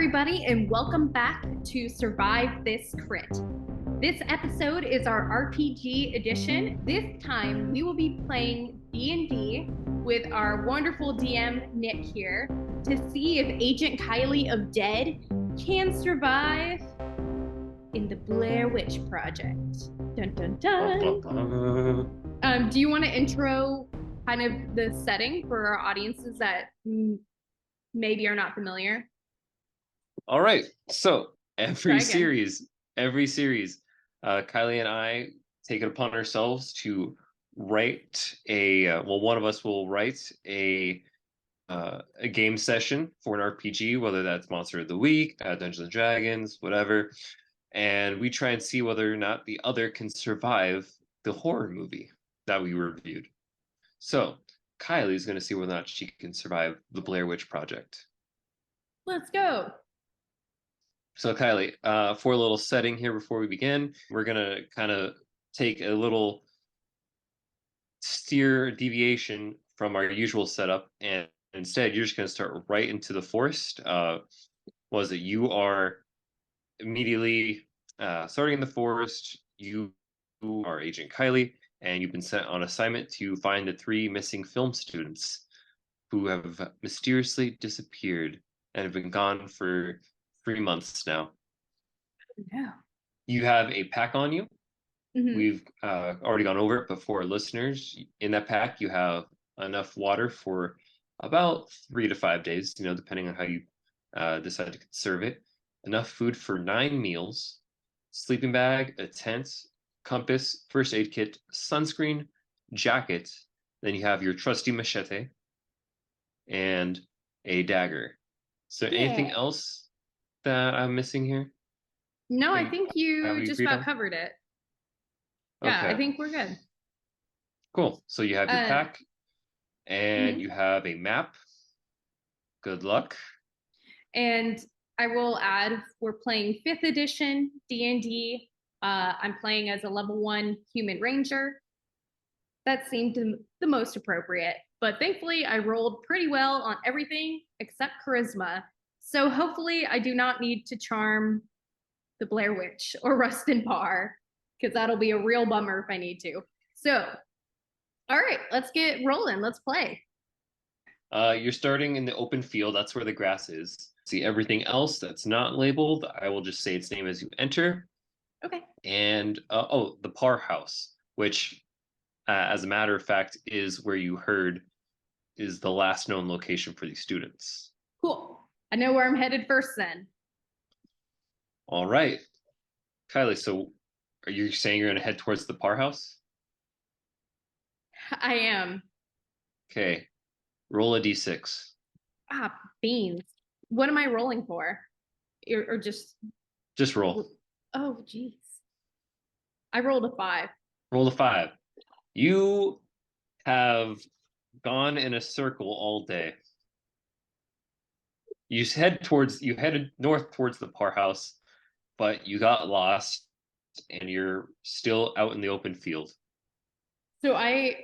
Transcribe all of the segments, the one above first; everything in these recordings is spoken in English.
everybody, and welcome back to Survive This Crit. This episode is our RPG edition. This time, we will be playing D&D with our wonderful DM, Nick, here, to see if Agent Kylie of D.E.A.D can survive in the Blair Witch Project. Dun, dun, dun. Do you want to intro kind of the setting for our audiences that maybe are not familiar? All right. So every series, Kylie and I take it upon ourselves to write one of us will write a game session for an RPG, whether that's Monster of the Week, Dungeons and Dragons, whatever. And we try and see whether or not the other can survive the horror movie that we reviewed. So Kylie's going to see whether or not she can survive the Blair Witch Project. Let's go. So Kylie, for a little setting here before we begin, we're going to kind of take a little deviation from our usual setup, and instead you're just going to start right into the forest. You are immediately starting in the forest. You are Agent Kylie, and you've been sent on assignment to find the 3 missing film students who have mysteriously disappeared and have been gone for 3 months now. Yeah. You have a pack on you. Mm-hmm. We've already gone over it, but for listeners, in that pack you have enough water for about 3 to 5 days, depending on how you decide to conserve it. Enough food for 9 meals, sleeping bag, a tent, compass, first aid kit, sunscreen, jacket. Then you have your trusty machete and a dagger. So anything else that I'm missing here? No, I think you just about covered it. Yeah, okay. I think we're good. Cool. So you have your pack and you have a map. Good luck. And I will add, we're playing 5th edition D&D. I'm playing as a level 1 human ranger. That seemed the most appropriate. But thankfully, I rolled pretty well on everything except charisma. So hopefully I do not need to charm the Blair Witch or Rustin Parr, because that'll be a real bummer if I need to. So, all right, let's get rolling. Let's play. You're starting in the open field. That's where the grass is. See, everything else that's not labeled, I will just say its name as you enter. Okay. And, the Parr House, which, as a matter of fact, is where you heard is the last known location for these students. Cool. I know where I'm headed first then. All right. Kylie, so are you saying you're going to head towards the Parr House? I am. Okay. Roll a d6. Ah, beans. What am I rolling for? Or just... Just roll. Oh, geez. I rolled a 5. Roll a 5. You have gone in a circle all day. You headed north towards the Parr House, but you got lost and you're still out in the open field. So I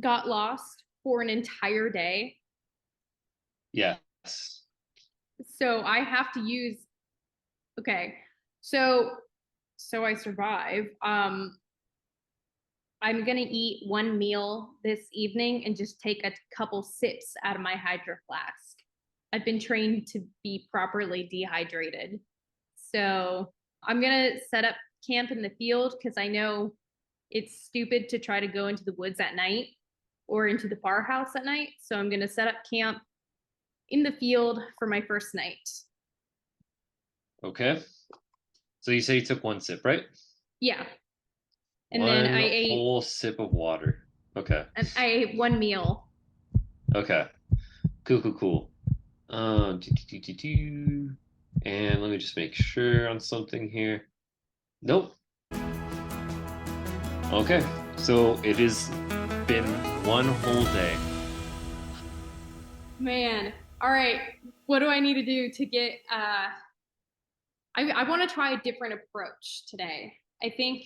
got lost for an entire day. Yes. So I have to use, okay. So I survive. I'm gonna eat 1 meal this evening and just take a couple sips out of my hydro flask. I've been trained to be properly dehydrated. So I'm gonna set up camp in the field because I know it's stupid to try to go into the woods at night or into the Parr House at night. So I'm gonna set up camp in the field for my first night. Okay. So you say you took 1 sip, right? Yeah. And then I ate a whole sip of water. Okay. And I ate 1 meal. Okay. Cool. And let me just make sure on something here. Nope. Okay. So it has been 1 whole day. Man. All right. What do I need to do to get I want to try a different approach today. I think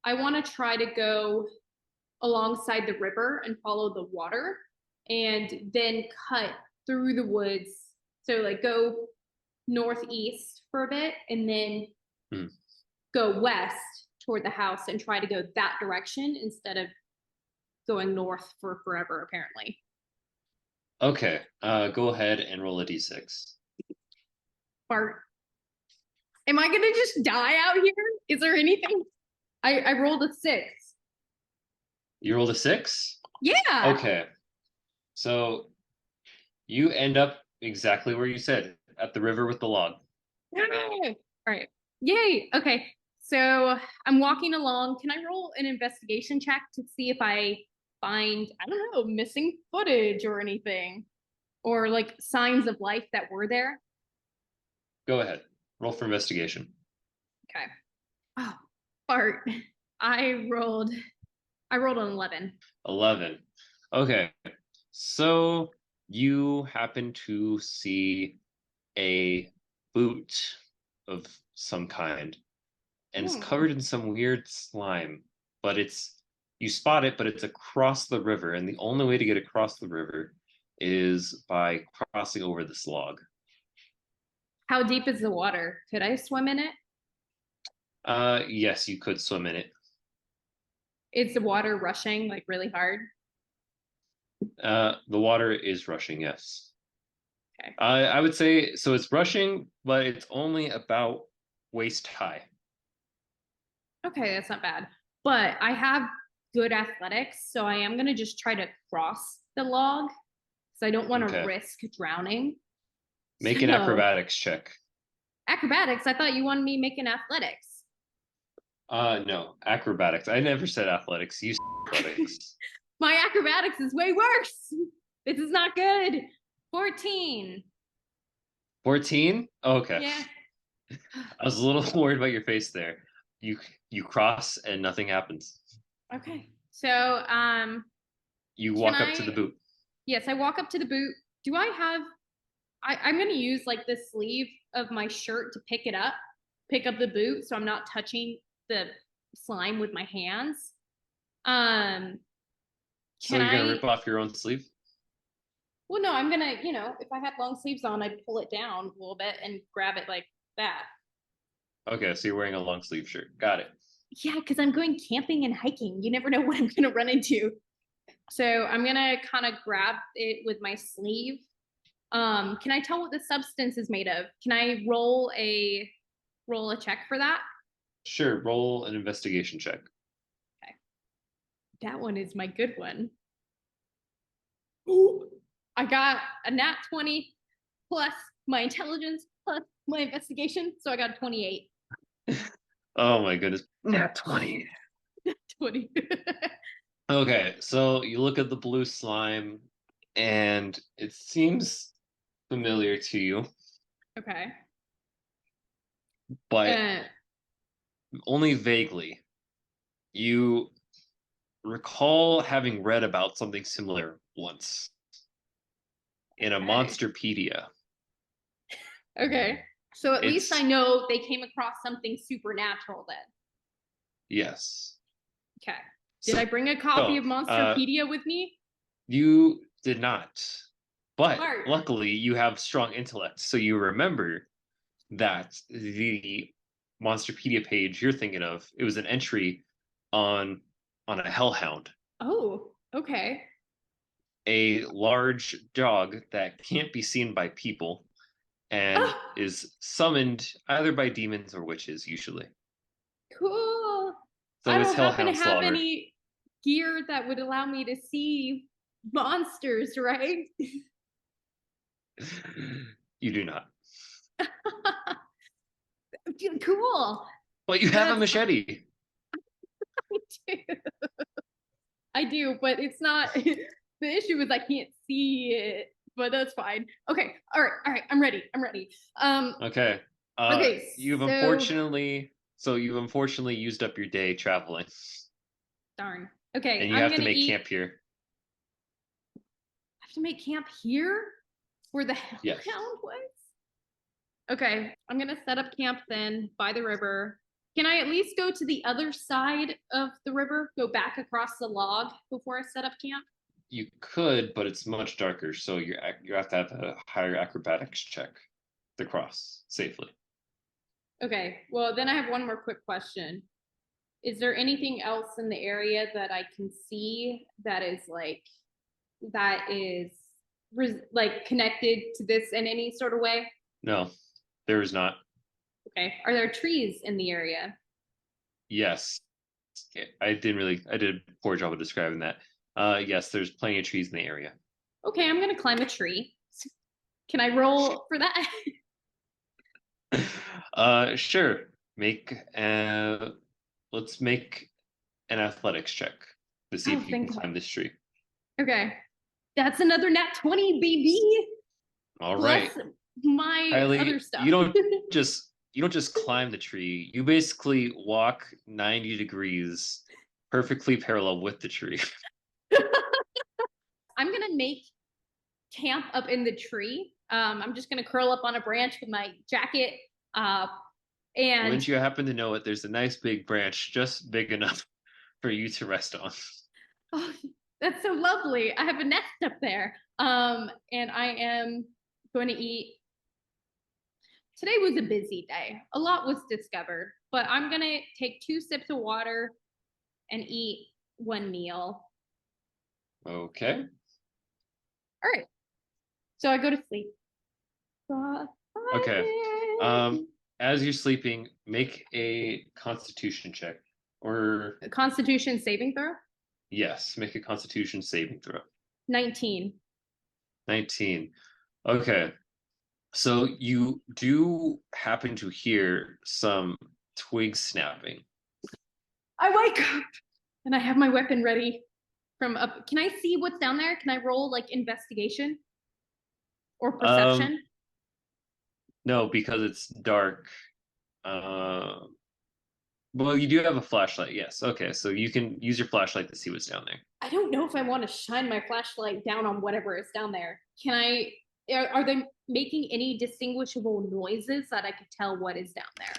I want to try to go alongside the river and follow the water and then cut through the woods. So like go northeast for a bit and then Hmm. go west toward the house and try to go that direction instead of going north for forever, apparently. Okay, go ahead and roll a d6. Bart, am I gonna just die out here? Is there anything? I rolled a 6. You rolled a 6? Yeah. Okay, so you end up exactly where you said, at the river with the log. All right. Yay. Okay. So I'm walking along. Can I roll an investigation check to see if I find, I don't know, missing footage or anything? Or like signs of life that were there? Go ahead, roll for investigation. Okay. Oh, Bart. I rolled I rolled an 11. 11. Okay, so you happen to see a boot of some kind, and it's Hmm. covered in some weird slime, but you spot it, but it's across the river, and the only way to get across the river is by crossing over this log. How deep is the water? Could I swim in it? Yes, you could swim in it. Is the water rushing like really hard? The water is rushing, yes. Okay. I would say so. It's rushing, but it's only about waist high. Okay, that's not bad. But I have good athletics, so I am gonna just try to cross the log because I don't want to Okay, risk drowning. make an So acrobatics check. acrobatics, I thought you wanted me making athletics. No, acrobatics. I never said athletics. You said athletics. My acrobatics is way worse. This is not good. 14. 14? Okay. Yeah. I was a little worried about your face there. You you cross and nothing happens. Okay. So, You can walk up to the I? boot. Yes, I walk up to the boot. Do I have? I'm gonna use like the sleeve of my shirt to pick up the boot, so I'm not touching the slime with my hands. Um, So can you're gonna I? rip off your own sleeve? Well, no, I'm gonna, if I had long sleeves on, I'd pull it down a little bit and grab it like that. Okay, so you're wearing a long sleeve shirt. Got it. Yeah, because I'm going camping and hiking. You never know what I'm gonna run into. So I'm gonna kind of grab it with my sleeve. Can I tell what the substance is made of? Can I roll a check for that? Sure, roll an investigation check. Okay. That one is my good one. Ooh, I got a nat 20 plus my intelligence plus my investigation, so I got a 28. Oh my goodness. Nat 20. 20. Okay, so you look at the blue slime and it seems familiar to you, Okay. but Uh, only vaguely. You recall having read about something similar once in a okay. Monsterpedia. Okay. So at least I It's know they came across something supernatural then. yes. Okay. Did So, I bring a copy of uh, Monsterpedia with me? you did not, but Smart. luckily you have strong intellect, so you remember that the Monsterpedia page you're thinking of, it was an entry on a hellhound, Oh, okay. a large dog that can't be seen by people and Oh, is summoned either by demons or witches usually. cool. I So it's don't happen to hellhound have slaughter. any gear that would allow me to see monsters, right? You do not. Cool. But you have a That's machete. I do, but it's not the issue is I can't see it, but that's fine. Okay. All right, I'm ready. I'm ready. Okay. Okay, so You've unfortunately used up your day traveling, darn. Okay, and you I'm have to gonna make eat camp here. I have to make camp here where the Yes. hellhound was. Okay, I'm gonna set up camp then by the river. Can I at least go to the other side of the river, go back across the log before I set up camp? You could, but it's much darker, so you have to have a higher acrobatics check. the cross safely. Okay, well, then I have one more quick question. Is there anything else in the area that I can see that is like connected to this in any sort of way? No, there is not. Okay. Are there trees in the area? Yes, I did a poor job of describing that. Yes, there's plenty of trees in the area. Okay, I'm gonna climb a tree. Can I roll for that? Sure. Let's make an athletics check to see Oh, if you can thank God. climb this tree. Okay. That's another nat 20, baby. All Plus right. my other Kylie, stuff. you don't just climb the tree. You basically walk 90 degrees perfectly parallel with the tree. I'm gonna make camp up in the tree. I'm just gonna curl up on a branch with my jacket. And Wouldn't you happen to know it? There's a nice big branch just big enough for you to rest on. oh, that's so lovely. I have a nest up there. And I am going to eat. Today was a busy day. A lot was discovered, but I'm going to take 2 sips of water and eat one meal. Okay. All right. So I go to sleep. Okay. As you're sleeping, make a constitution check. Or A Constitution saving throw? yes, make a constitution saving throw. 19. 19. Okay. So you do happen to hear some twigs snapping. I wake up and I have my weapon ready from up. Can I see what's down there? Can I roll like investigation or Um, perception? no, because it's dark. Uh, well, you do have a flashlight, yes. Okay, so you can use your flashlight to see what's down there. I don't know if I want to shine my flashlight down on whatever is down there. Can I? Are they making any distinguishable noises that I could tell what is down there?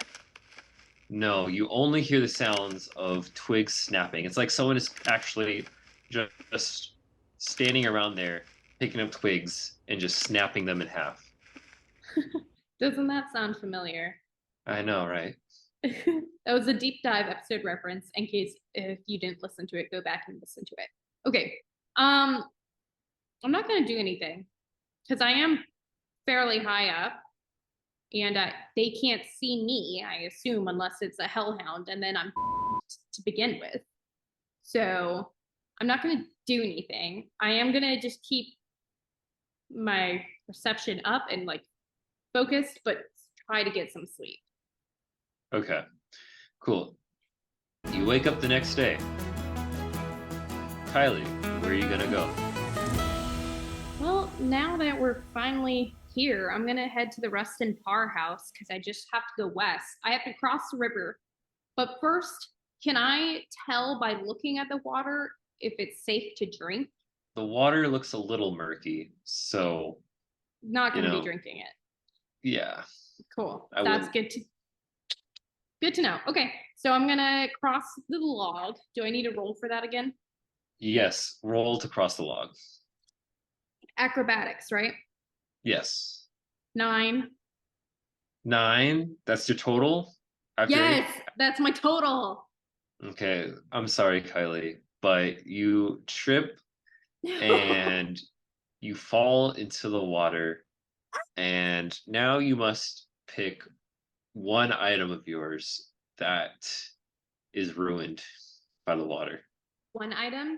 No, you only hear the sounds of twigs snapping. It's like someone is actually just standing around there, picking up twigs and just snapping them in half. Doesn't that sound familiar? I know, right? That was a deep dive episode reference. In case if you didn't listen to it, go back and listen to it. Okay. I'm not gonna do anything because I am fairly high up, and they can't see me. I assume unless it's a hellhound, and then I'm to begin with. So I'm not gonna do anything. I am gonna just keep my perception up and like focused, but try to get some sleep. Okay, cool. You wake up the next day. Kylie, where are you gonna go? Well, now that we're finally here, I'm gonna head to the Rustin Parr house because I just have to go west. I have to cross the river. But first, can I tell by looking at the water if it's safe to drink? The water looks a little murky, so Not you gonna be know, drinking it. yeah, Cool. I That's wouldn't. good to know. Okay, so I'm gonna cross the log. Do I need to roll for that again? Yes, roll to cross the log. Acrobatics, right? Yes. 9. 9, that's your total after Yes, everything? that's my total. Okay, I'm sorry, Kylie, but you trip and you fall into the water, and now you must pick one item of yours that is ruined by the water. One item.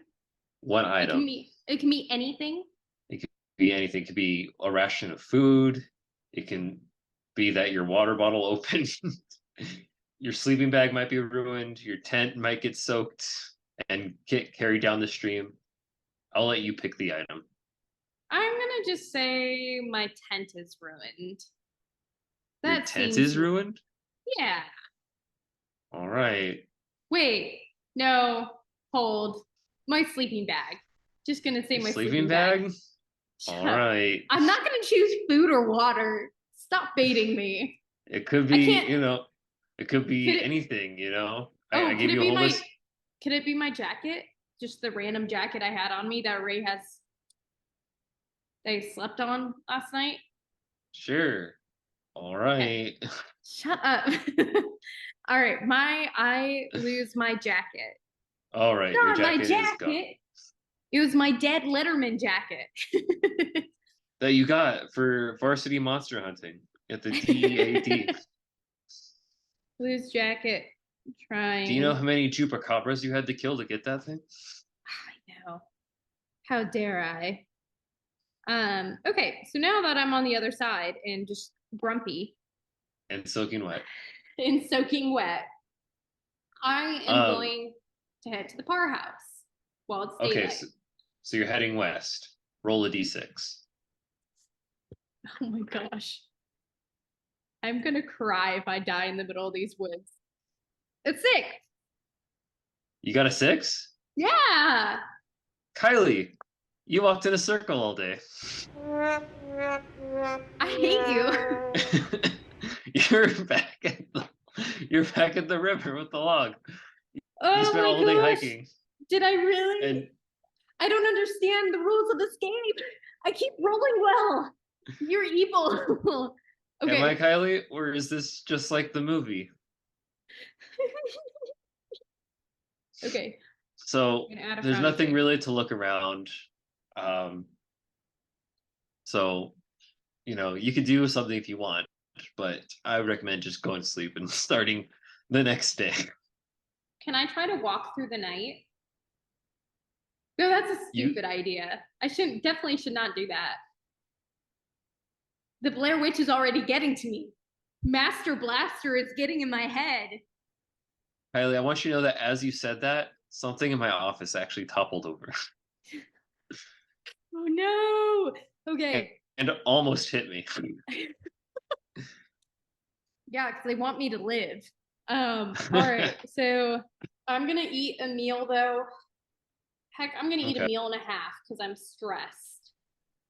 One It can item. be it can be anything. It could be anything. It could be a ration of food. It can be that your water bottle opened. Your sleeping bag might be ruined. Your tent might get soaked and get carried down the stream. I'll let you pick the item. I'm gonna just say my tent is ruined. Your That tent seems is ruined? yeah. All right. Wait, no, hold. My sleeping bag. Just gonna say Your my sleeping sleeping bag. bag? All right. I'm not gonna choose food or water. Stop baiting me. It could I be, can't. it could Could be it? anything, I Oh, could gave it you a be whole my? list. Could it be my jacket? Just the random jacket I had on me that Ray has. They slept on last night. Sure. All Okay, right. shut up. All right, I lose my jacket. All right. Your Not my jacket is gone. jacket. It was my dead Letterman jacket. That you got for varsity monster hunting at the D.E.A.D. Lose jacket. Do you know Trying. how many chupacabras you had to kill to get that thing? I know. How dare I? Okay, so now that I'm on the other side and just grumpy And soaking wet. and soaking wet, I am Um, going to head to the powerhouse while it's okay, daylight. so you're heading west. Roll a d6. Oh my gosh. I'm gonna cry if I die in the middle of these woods. It's sick. You got a 6? Yeah. Kylie, you walked in a circle all day. I hate you. you're back at the, you're back at the river with the log. You Oh spent my all day gosh. hiking, Did I really? and I don't understand the rules of this game. I keep rolling well. You're evil. am I Okay. Kylie, or is this just like the movie? Okay. So I'm gonna add a there's frowny nothing face. really to look around. Um, so you could do something if you want, but I would recommend just going to sleep and starting the next day. Can I try to walk through the night? No, that's a You stupid idea. I shouldn't definitely should not do that. The Blair Witch is already getting to me. Master Blaster is getting in my head. Kylie, I want you to know that as you said that, something in my office actually toppled over Oh no. and, Okay. and almost hit me. Yeah, because they want me to live. All right. So I'm gonna eat a meal though. Heck, I'm gonna eat a Okay. meal and a half because I'm stressed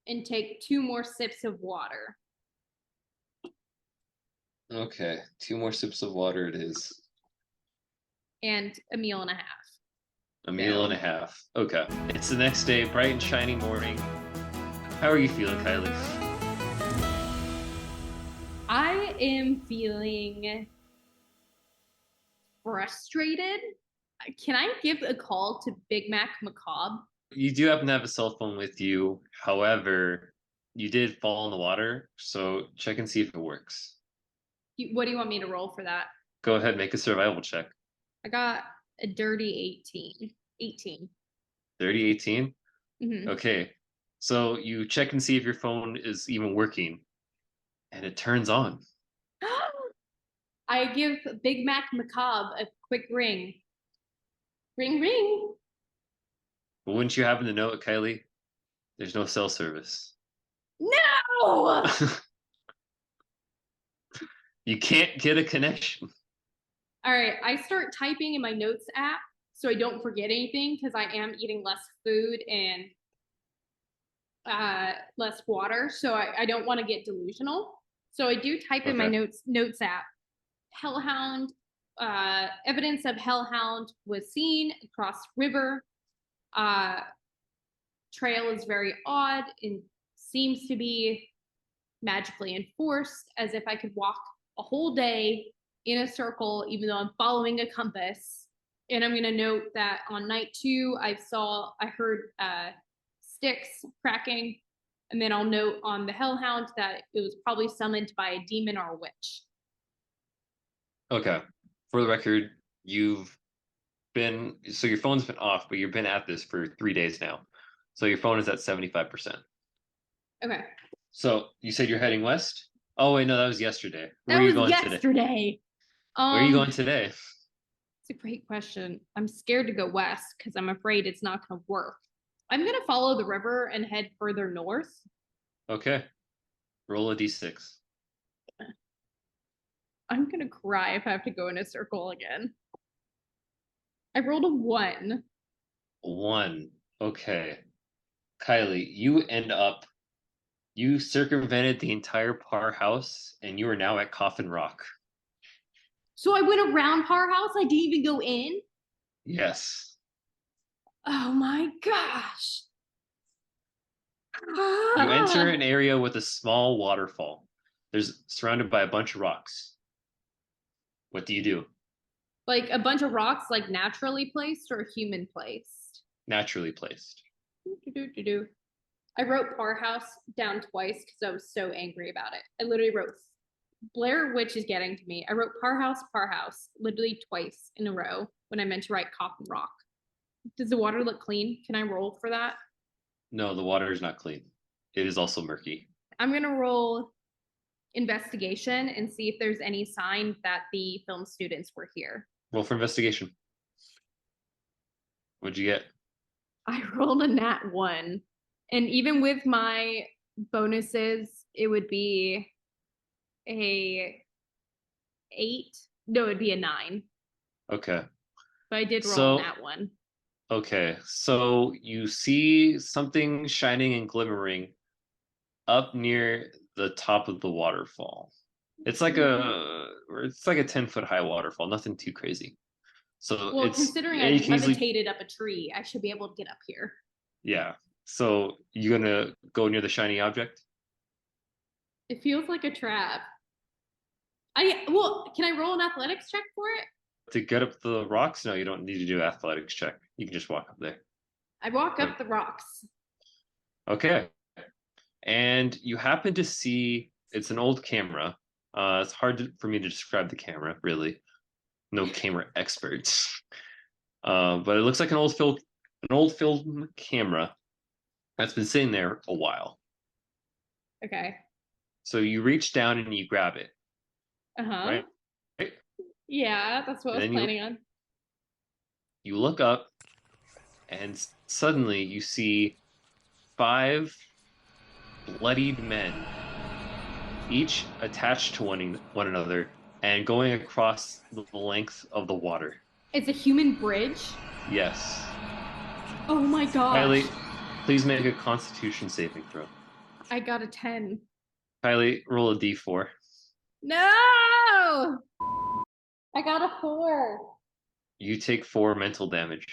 and take 2 more sips of water. Okay. 2 more sips of water it is. And a meal and a half. A meal and So a half. Okay. It's the next day, bright and shiny morning. How are you feeling, Kylie? I am feeling frustrated. Can I give a call to Big Mac Macabre? You do happen to have a cell phone with you. However, you did fall in the water, so check and see if it works. What do you want me to roll for that? Go ahead, make a survival check. I got a dirty 18. 18. 3018. Mm-hmm. Okay. So you check and see if your phone is even working, and it turns on. I give Big Mac Macabre a quick ring. Ring, ring. But wouldn't you happen to know it, Kylie? There's no cell service. No! You can't get a connection. All right, I start typing in my notes app so I don't forget anything because I am eating less food and less water. So I don't want to get delusional. So I do type in my Okay. notes app. Hellhound, evidence of hellhound was seen across river. Uh, trail is very odd and seems to be magically enforced, as if I could walk a whole day in a circle, even though I'm following a compass. And I'm going to note that on night 2, I heard sticks cracking. And then I'll note on the Hellhound that it was probably summoned by a demon or a witch. Okay. For the record, so your phone's been off, but you've been at this for 3 days now. So your phone is at 75%. Okay. So you said you're heading west? Oh wait, no, that was yesterday. Where That are you was going today? yesterday. Where are you going today? It's a great question. I'm scared to go west because I'm afraid it's not going to work. I'm going to follow the river and head further north. Okay. Roll a d6. I'm going to cry if I have to go in a circle again. I rolled a 1. 1. Okay. Kylie, you circumvented the entire Parr house and you are now at Coffin Rock. So I went around Powerhouse. I didn't even go in. Yes. Oh my gosh. You enter Ah. an area with a small waterfall. There's surrounded by a bunch of rocks. What do you do? Like a bunch of rocks, like naturally placed or human placed? Naturally placed. Do. I wrote Par House down twice because I was so angry about it. I literally wrote Blair Witch is getting to me. I wrote Par House, literally twice in a row when I meant to write Coffin Rock. Does the water look clean? Can I roll for that? No, the water is not clean. It is also murky. I'm gonna roll investigation and see if there's any sign that the film students were here. Roll for investigation. What'd you get? I rolled a nat 1. And even with my bonuses, it would be a 8. No, it'd be a 9. Okay. But I did roll So- that one. Okay, so you see something shining and glimmering up near the top of the waterfall. It's like a 10-foot high waterfall, nothing too crazy. So Well, it's considering yeah, I you can easily, levitated up a tree, I should be able to get up here. yeah. So you're gonna go near the shiny object? It feels like a trap. Can I roll an athletics check for it? To get up the rocks? No, you don't need to do an athletics check. You can just walk up there. I walk up the rocks. Okay. And you happen to see it's an old camera. It's hard for me to describe the camera, really. No camera experts. But it looks like an old film camera that's been sitting there a while. Okay. So you reach down and you grab it, Uh-huh. right? Yeah, that's what I was And then planning on. You look up, and suddenly you see 5 bloodied men, each attached to one another and going across the length of the water. It's a human bridge? Yes. Oh my gosh. Kylie, please make a Constitution saving throw. I got a 10. Kylie, roll a d4. No! I got a 4. You take 4 mental damage.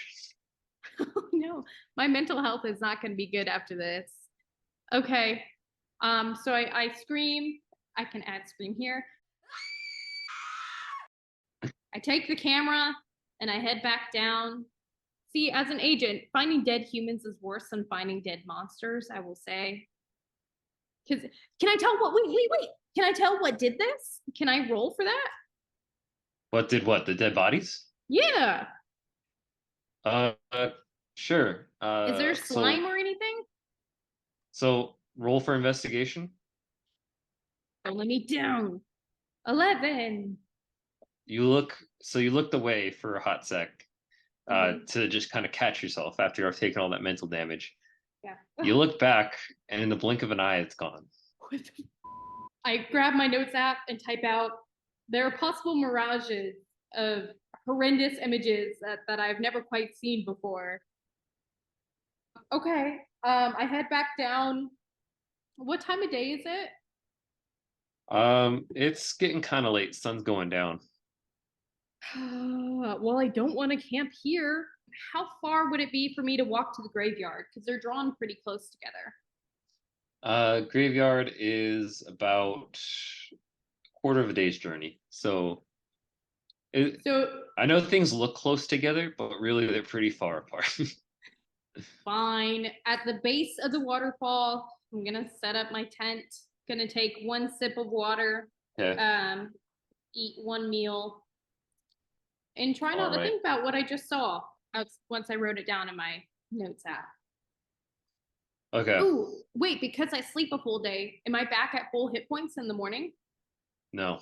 Oh no, my mental health is not going to be good after this. Okay. So I scream. I can add scream here. I take the camera and I head back down. See, as an agent, finding dead humans is worse than finding dead monsters, I will say. Because can I tell what? Wait. Can I tell what did this? Can I roll for that? What did what? The dead bodies? Yeah. Uh, sure. Is there slime or anything? So roll for investigation. Oh, let me down. 11. You looked away for a hot sec, to just kind of catch yourself after you've taken all that mental damage. Yeah. You look back, and in the blink of an eye, it's gone. I grab my notes app and type out, there are possible mirages of horrendous images that I've never quite seen before. Okay, I head back down. What time of day is it? It's getting kind of late. Sun's going down. Well, I don't want to camp here. How far would it be for me to walk to the graveyard? Because they're drawn pretty close together. Graveyard is about a quarter of a day's journey. So I know things look close together, but really they're pretty far apart. Fine. At the base of the waterfall, I'm gonna set up my tent. Gonna take 1 sip of water. Okay. Eat 1 meal, and try not to think about what I just saw. Once I wrote it down in my notes app. Okay. Ooh, wait, because I sleep a full day, am I back at full hit points in the morning? No.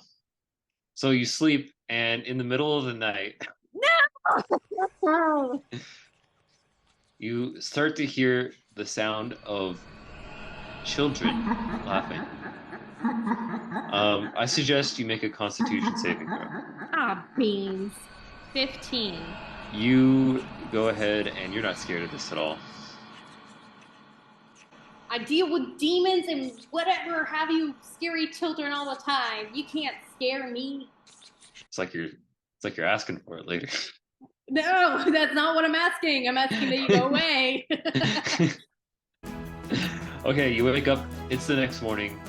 So you sleep, and in the middle of the night, No! you start to hear the sound of children laughing. I suggest you make a Constitution saving throw. Ah, beans. 15. You go ahead, and you're not scared of this at all. I deal with demons and whatever have you, scary children all the time. You can't scare me. It's like you're asking for it later. No, that's not what I'm asking. I'm asking that you go away. Okay, you wake up. It's the next morning.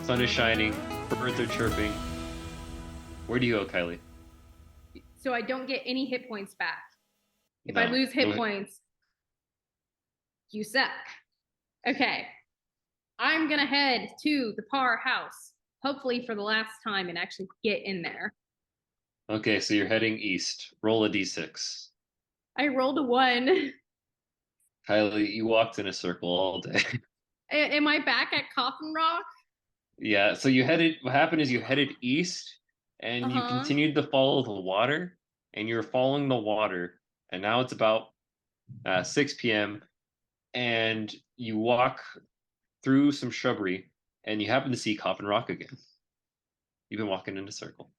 Sun is shining. Birds are chirping. Where do you go, Kylie? So I don't get any hit points back. If I No. lose hit points, you suck. Okay. I'm gonna head to the Parr house, hopefully for the last time, and actually get in there. Okay, so you're heading east. Roll a d6. I rolled a 1. Kylie, you walked in a circle all day. Am I back at Coffin Rock? Yeah, so what happened is you headed east and you Uh-huh. continued to follow the water and you're following the water. And now it's about 6 p.m. and you walk through some shrubbery and you happen to see Coffin Rock again. You've been walking in a circle.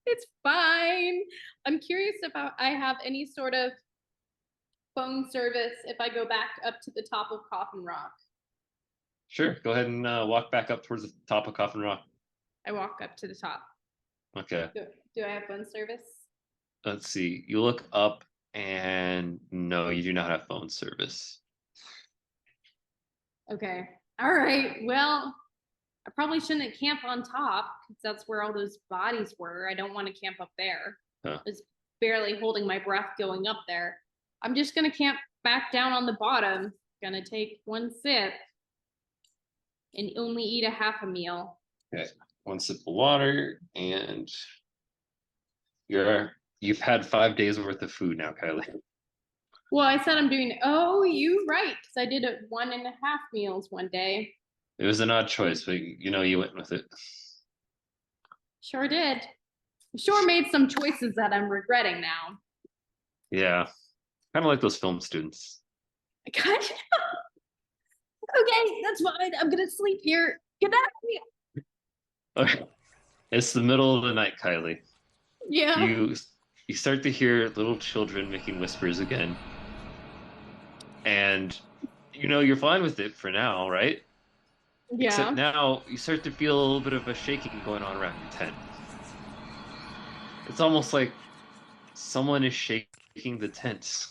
It's fine. I'm curious if I have any sort of phone service if I go back up to the top of Coffin Rock. Sure, go ahead and walk back up towards the top of Coffin Rock. I walk up to the top. Okay. Do I have phone service? Let's see. You look up and no, you do not have phone service. Okay. All right. Well, I probably shouldn't camp on top because that's where all those bodies were. I don't want to camp up there. Huh. I was barely holding my breath going up there. I'm just gonna camp back down on the bottom. Gonna take 1 sip and only eat a half a meal. Okay. 1 sip of water and you've had 5 days worth of food now, Kylie. Well, I said I'm doing. Oh, you right, because I did it 1.5 meals one day. It was an odd choice, but you went with it. Sure did. Sure made some choices that I'm regretting now. Yeah. Kind of like those film students. Okay, that's fine. I'm gonna sleep here. Good night. Okay. It's the middle of the night, Kylie. Yeah. You start to hear little children making whispers again. And you're fine with it for now, right? Yeah. Except now you start to feel a little bit of a shaking going on around your tent. It's almost like someone is shaking the tent.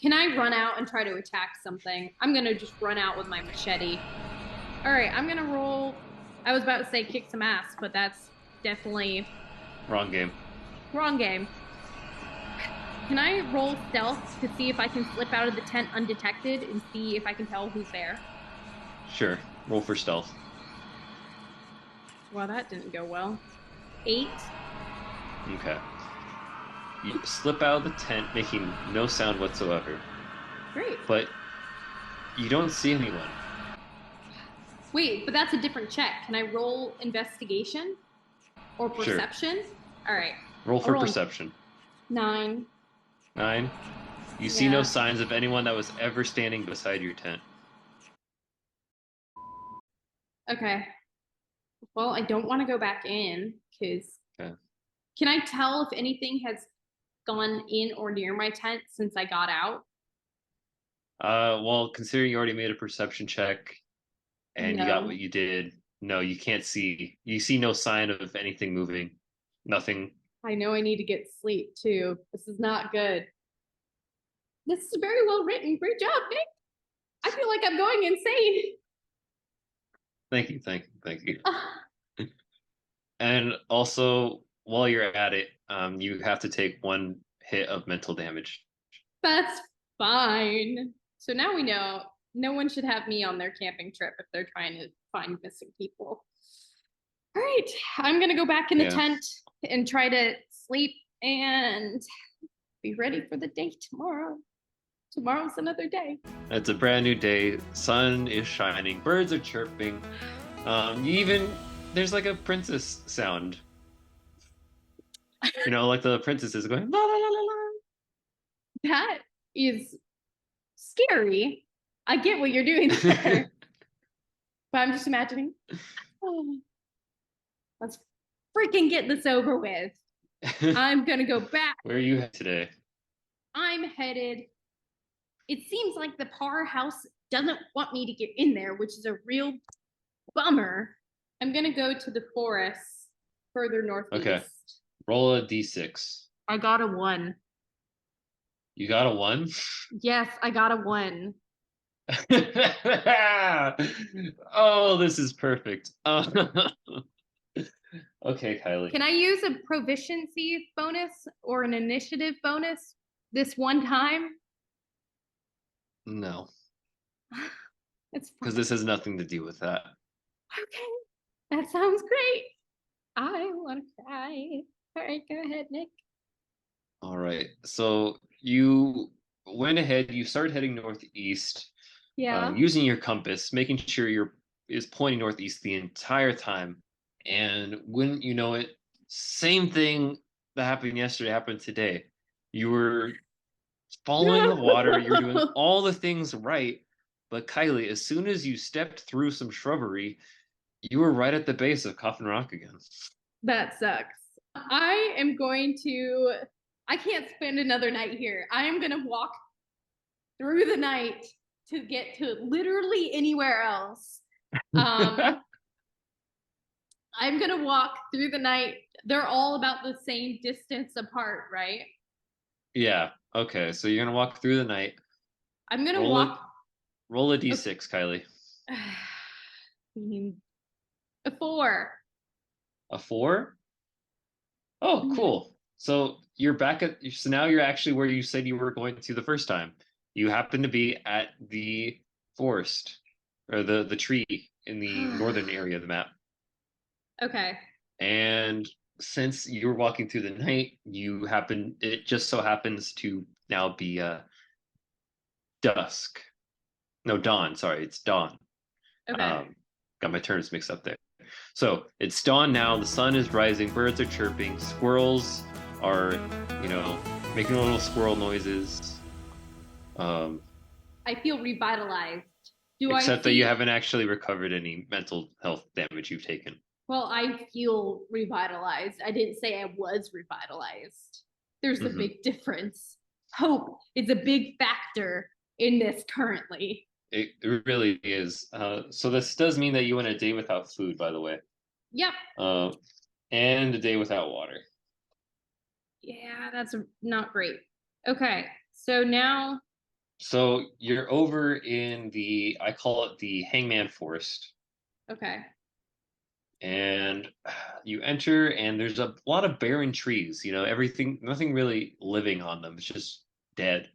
Can I run out and try to attack something? I'm gonna just run out with my machete. All right, I'm gonna roll. I was about to say kick some ass, but that's definitely Wrong game. wrong game. Can I roll stealth to see if I can slip out of the tent undetected and see if I can tell who's there? Sure. Roll for stealth. Well, that didn't go well. 8. Okay. You slip out of the tent making no sound whatsoever. Great. But you don't see anyone. Wait, but that's a different check. Can I roll investigation or perception? Sure. All right. Roll for perception. 9. 9. You see no signs of anyone that was ever standing beside your tent. Okay. Well, I don't want to go back in because. Okay. Can I tell if anything has gone in or near my tent since I got out? Well, considering you already made a perception check and you got what you did, no, you can't see. You see no sign of anything moving. Nothing. I know I need to get sleep too. This is not good. This is very well written. Great job, Nick. I feel like I'm going insane. Thank you. And also, while you're at it, you have to take 1 hit of mental damage. That's fine. So now we know no one should have me on their camping trip if they're trying to find missing people. All right, I'm gonna go back in the tent and try to sleep and be ready for the day tomorrow. Tomorrow's another day. It's a brand new day. Sun is shining. Birds are chirping. There's like a princess sound. Like the princess is going la la la la la. That is scary. I get what you're doing there. But I'm just imagining. Oh, let's freaking get this over with. I'm gonna go back. Where are you headed today? I'm headed. It seems like the Parr house doesn't want me to get in there, which is a real bummer. I'm gonna go to the forest further northeast. Okay. Roll a d6. I got a 1. You got a 1? Yes, I got a 1. Oh, this is perfect. Okay, Kylie. Can I use a proficiency bonus or an initiative bonus this one time? No, It's fine. because this has nothing to do with that. Okay, that sounds great. I want to cry. All right, go ahead, Nick. All right. So you went ahead, you started heading northeast, Yeah. using your compass, making sure you're is pointing northeast the entire time. And wouldn't you know it, same thing that happened yesterday happened today. You were following the water, you're doing all the things right. But Kylie, as soon as you stepped through some shrubbery, you were right at the base of Coffin Rock again. That sucks. I am going to, I can't spend another night here. I am going to walk through the night to get to literally anywhere else. I'm going to walk through the night. They're all about the same distance apart, right? Yeah. Okay. So you're gonna walk through the night. I'm going to Roll it. walk. Roll a d6, Kylie. A 4. A 4? Oh, cool. So you're back at. So now you're actually where you said you were going to the first time. You happen to be at the forest or the tree in the northern area of the map. Okay. And since you were walking through the night, it just so happens to now be dusk. No, dawn. Sorry, it's dawn. Okay. Got my terms mixed up there. So it's dawn now. The sun is rising. Birds are chirping. Squirrels are, you know, making little squirrel noises. I feel revitalized. Do I Except that see? you haven't actually recovered any mental health damage you've taken. Well, I feel revitalized. I didn't say I was revitalized. There's a big difference. Hope is a big factor in this currently. It really is. So this does mean that you went a day without food, by the way, Yep. and a day without water. Yeah, that's not great. Okay. So now, So you're over in I call it the Hangman Forest, okay. and you enter, and there's a lot of barren trees. You know, everything, nothing really living on them. It's just dead.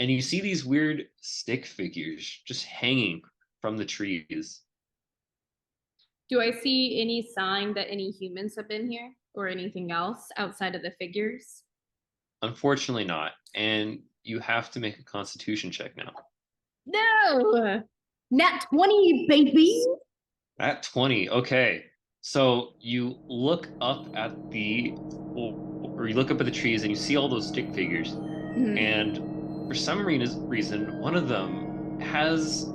And you see these weird stick figures just hanging from the trees. Do I see any sign that any humans have been here or anything else outside of the figures? Unfortunately, not. And you have to make a Constitution check now. No. Nat 20, baby. At 20, okay. So you look up at or you look up at the trees and you see all those stick figures. And for some reason, one of them has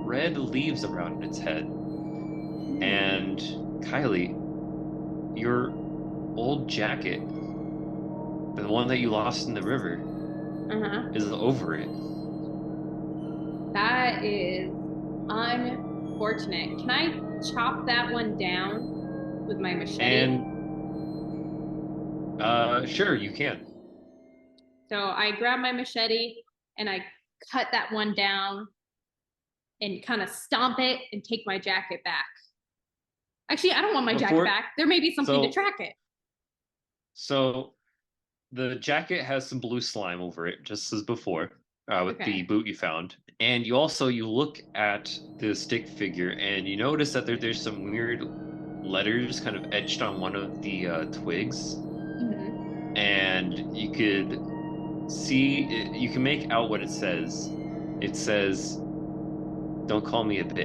red leaves around its head. And Kylie, your old jacket, the one that you lost in the river, is over it. That is unfortunate. Can I chop that one down with my machete? And sure, you can. So I grab my machete and I cut that one down and kind of stomp it and take my jacket back. Actually, I don't want my jacket back. There may be something to track it. So the jacket has some blue slime over it, just as before, with the boot you found. And you look at the stick figure and you notice that there's some weird letters kind of etched on one of the twigs. And you can make out what it says. It says, "Don't call me a bitch."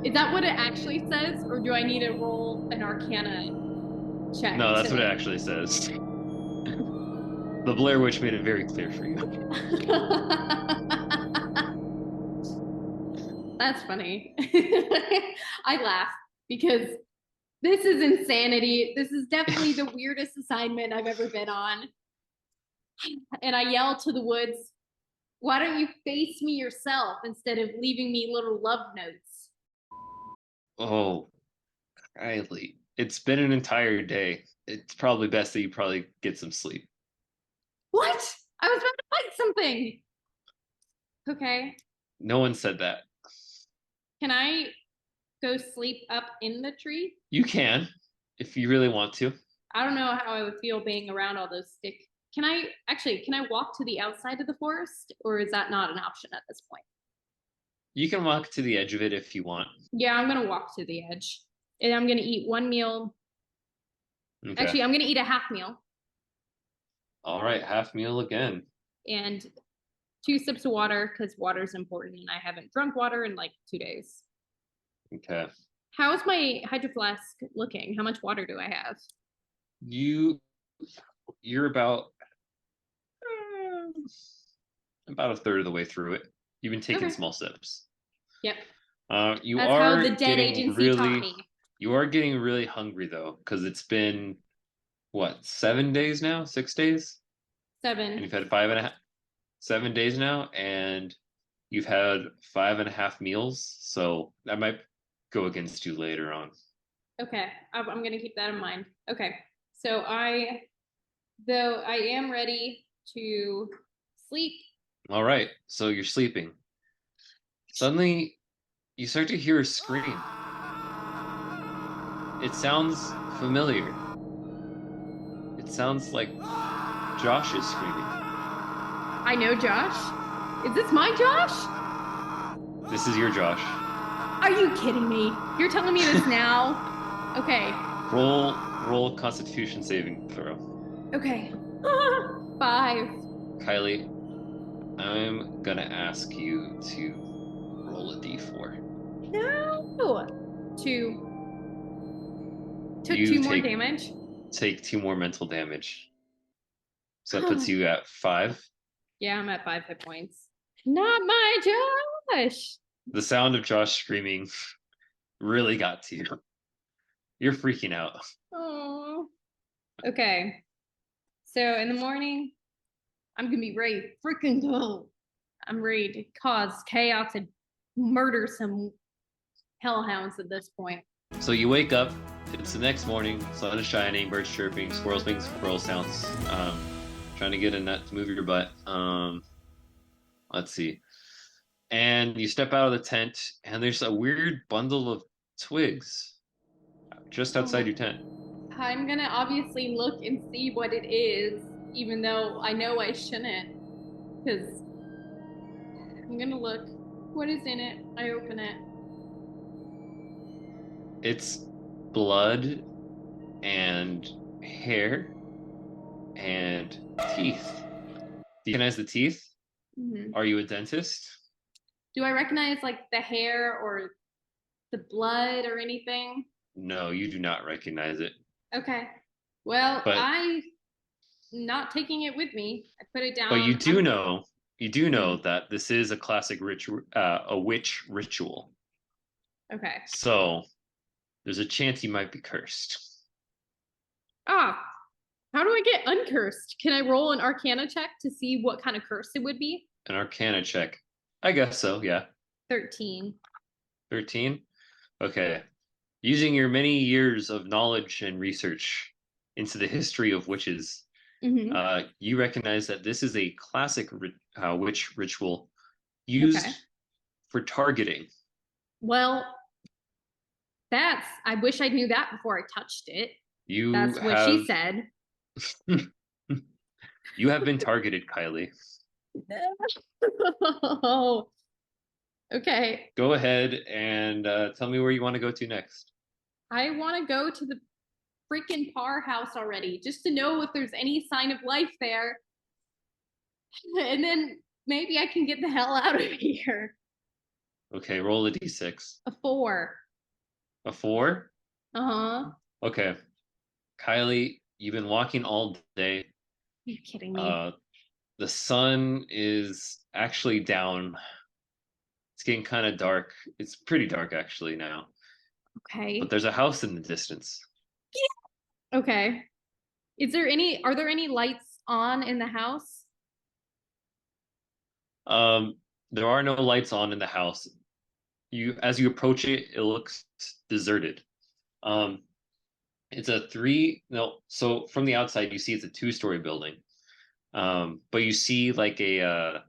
Is that what it actually says, or do I need to roll an Arcana check? No, that's what it actually says. The Blair Witch made it very clear for you. That's funny. I laugh because this is insanity. This is definitely the weirdest assignment I've ever been on. And I yell to the woods, why don't you face me yourself instead of leaving me little love notes? Oh, Kylie, it's been an entire day. it's probably best that you probably get some sleep. What? I was about to fight something. Okay. No one said that. Can I go sleep up in the tree? You can, if you really want to. I don't know how I would feel being around all those sticks. Can I walk to the outside of the forest, or is that not an option at this point? You can walk to the edge of it if you want. Yeah, I'm gonna walk to the edge. And I'm gonna eat one meal. Okay. Actually, I'm gonna eat a half meal All right, half meal again. and 2 sips of water because water's important and I haven't drunk water in like 2 days. Okay. How's my hydro flask looking? How much water do I have? You you're about a third of the way through it. You've been taking Okay. small sips. Yep. You That's how are the dead getting agency taught really me. you are getting really hungry though, because it's been what, 7 days now? 6 days? And 7. you've had 7 days now, and you've had 5.5 meals, so that might go against you later on. Okay. I'm gonna keep that in mind. Okay. So though I am ready to sleep. All right, so you're sleeping. Suddenly, you start to hear a scream. It sounds familiar. It sounds like Josh is screaming. I know Josh. Is this my Josh? This is your Josh. Are you kidding me? You're telling me this now? Okay. Roll Constitution saving throw. Okay. 5. Kylie, I'm gonna ask you to roll a d4. No. 2. Took You 2 more take damage. 2 more mental damage. So that puts you at 5. Yeah, I'm at 5 hit points. Not my Josh. The sound of Josh screaming really got to you. You're freaking out. Oh. Okay. So in the morning, I'm gonna be ready to freaking go. I'm ready to cause chaos and murder some hellhounds at this point. So you wake up. It's the next morning. Sun is shining. Birds chirping. Squirrels making squirrel sounds. Trying to get a nut to move your butt. Let's see. And you step out of the tent, and there's a weird bundle of twigs just outside your tent. I'm gonna obviously look and see what it is, even though I know I shouldn't, because I'm gonna look. What is in it? I open it. It's blood and hair and teeth. Do you recognize the teeth? Mm-hmm. Are you a dentist? Do I recognize like the hair or the blood or anything? No, you do not recognize it. Okay. Well, But I'm not taking it with me. I put it but down. you do know that this is a classic a witch ritual. Okay. So there's a chance you might be cursed. Ah, how do I get uncursed? Can I roll an Arcana check to see what kind of curse it would be? An Arcana check. I guess so, yeah. 13. 13? Okay. Using your many years of knowledge and research into the history of witches, you recognize that this is a classic witch ritual used Okay. for targeting. Well, I wish I knew that before I touched it. You That's what have she said. you have been targeted, Kylie. Oh, okay. Go ahead and tell me where you want to go to next. I want to go to the freaking Parr house already, just to know if there's any sign of life there. And then maybe I can get the hell out of here. Okay, roll a d6. A 4. A 4? Uh-huh. Okay. Kylie, you've been walking all day. Are you kidding me? The sun is actually down. It's getting kind of dark. It's pretty dark actually now. Okay. But there's a house in the distance. Yeah. Okay. Are there any lights on in the house? There are no lights on in the house. As you approach it, it looks deserted. It's a three. No, so from the outside you see it's a two-story building. But you see like a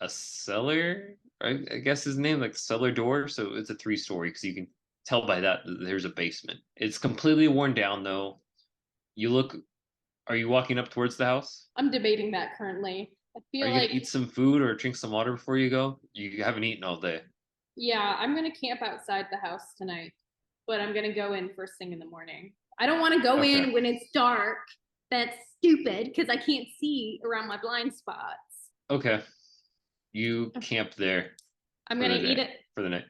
cellar. I guess his name like cellar door. So it's a three-story because you can tell by that there's a basement. It's completely worn down though. You look. Are you walking up towards the house? I'm debating that currently. I Are feel you gonna like, eat some food or drink some water before you go? You haven't eaten all day. yeah, I'm gonna camp outside the house tonight, but I'm gonna go in first thing in the morning. I don't want to go Okay. in when it's dark. That's stupid because I can't see around my blind spots. Okay. You camp there I'm for gonna the eat day it. for the night.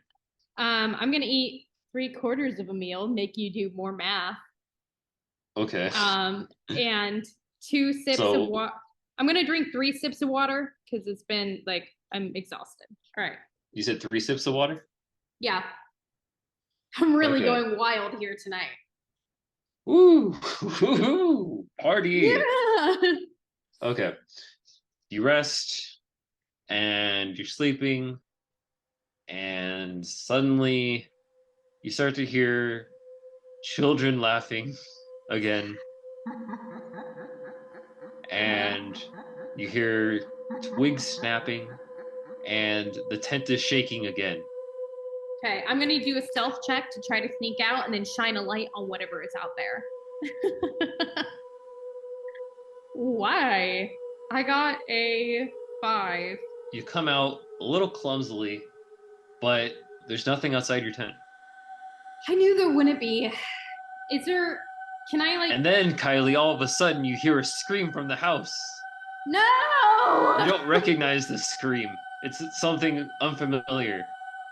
I'm gonna eat 3/4 of a meal, make you do more math. Okay. And 2 sips of So water. I'm gonna drink 3 sips of water because it's been like I'm exhausted. All right. you said 3 sips of water? Yeah. I'm really Okay. going wild here tonight. Woo! Woo! Party. Yeah. Okay. You rest and you're sleeping, and suddenly you start to hear children laughing again, and you hear twigs snapping, and the tent is shaking again. Okay, I'm gonna do a stealth check to try to sneak out and then shine a light on whatever is out there. Why? I got a 5. You come out a little clumsily, but there's nothing outside your tent. I knew there wouldn't be. Is there? Can I like? And then, Kylie, all of a sudden you hear a scream from the house. You No! don't recognize the scream. It's something unfamiliar,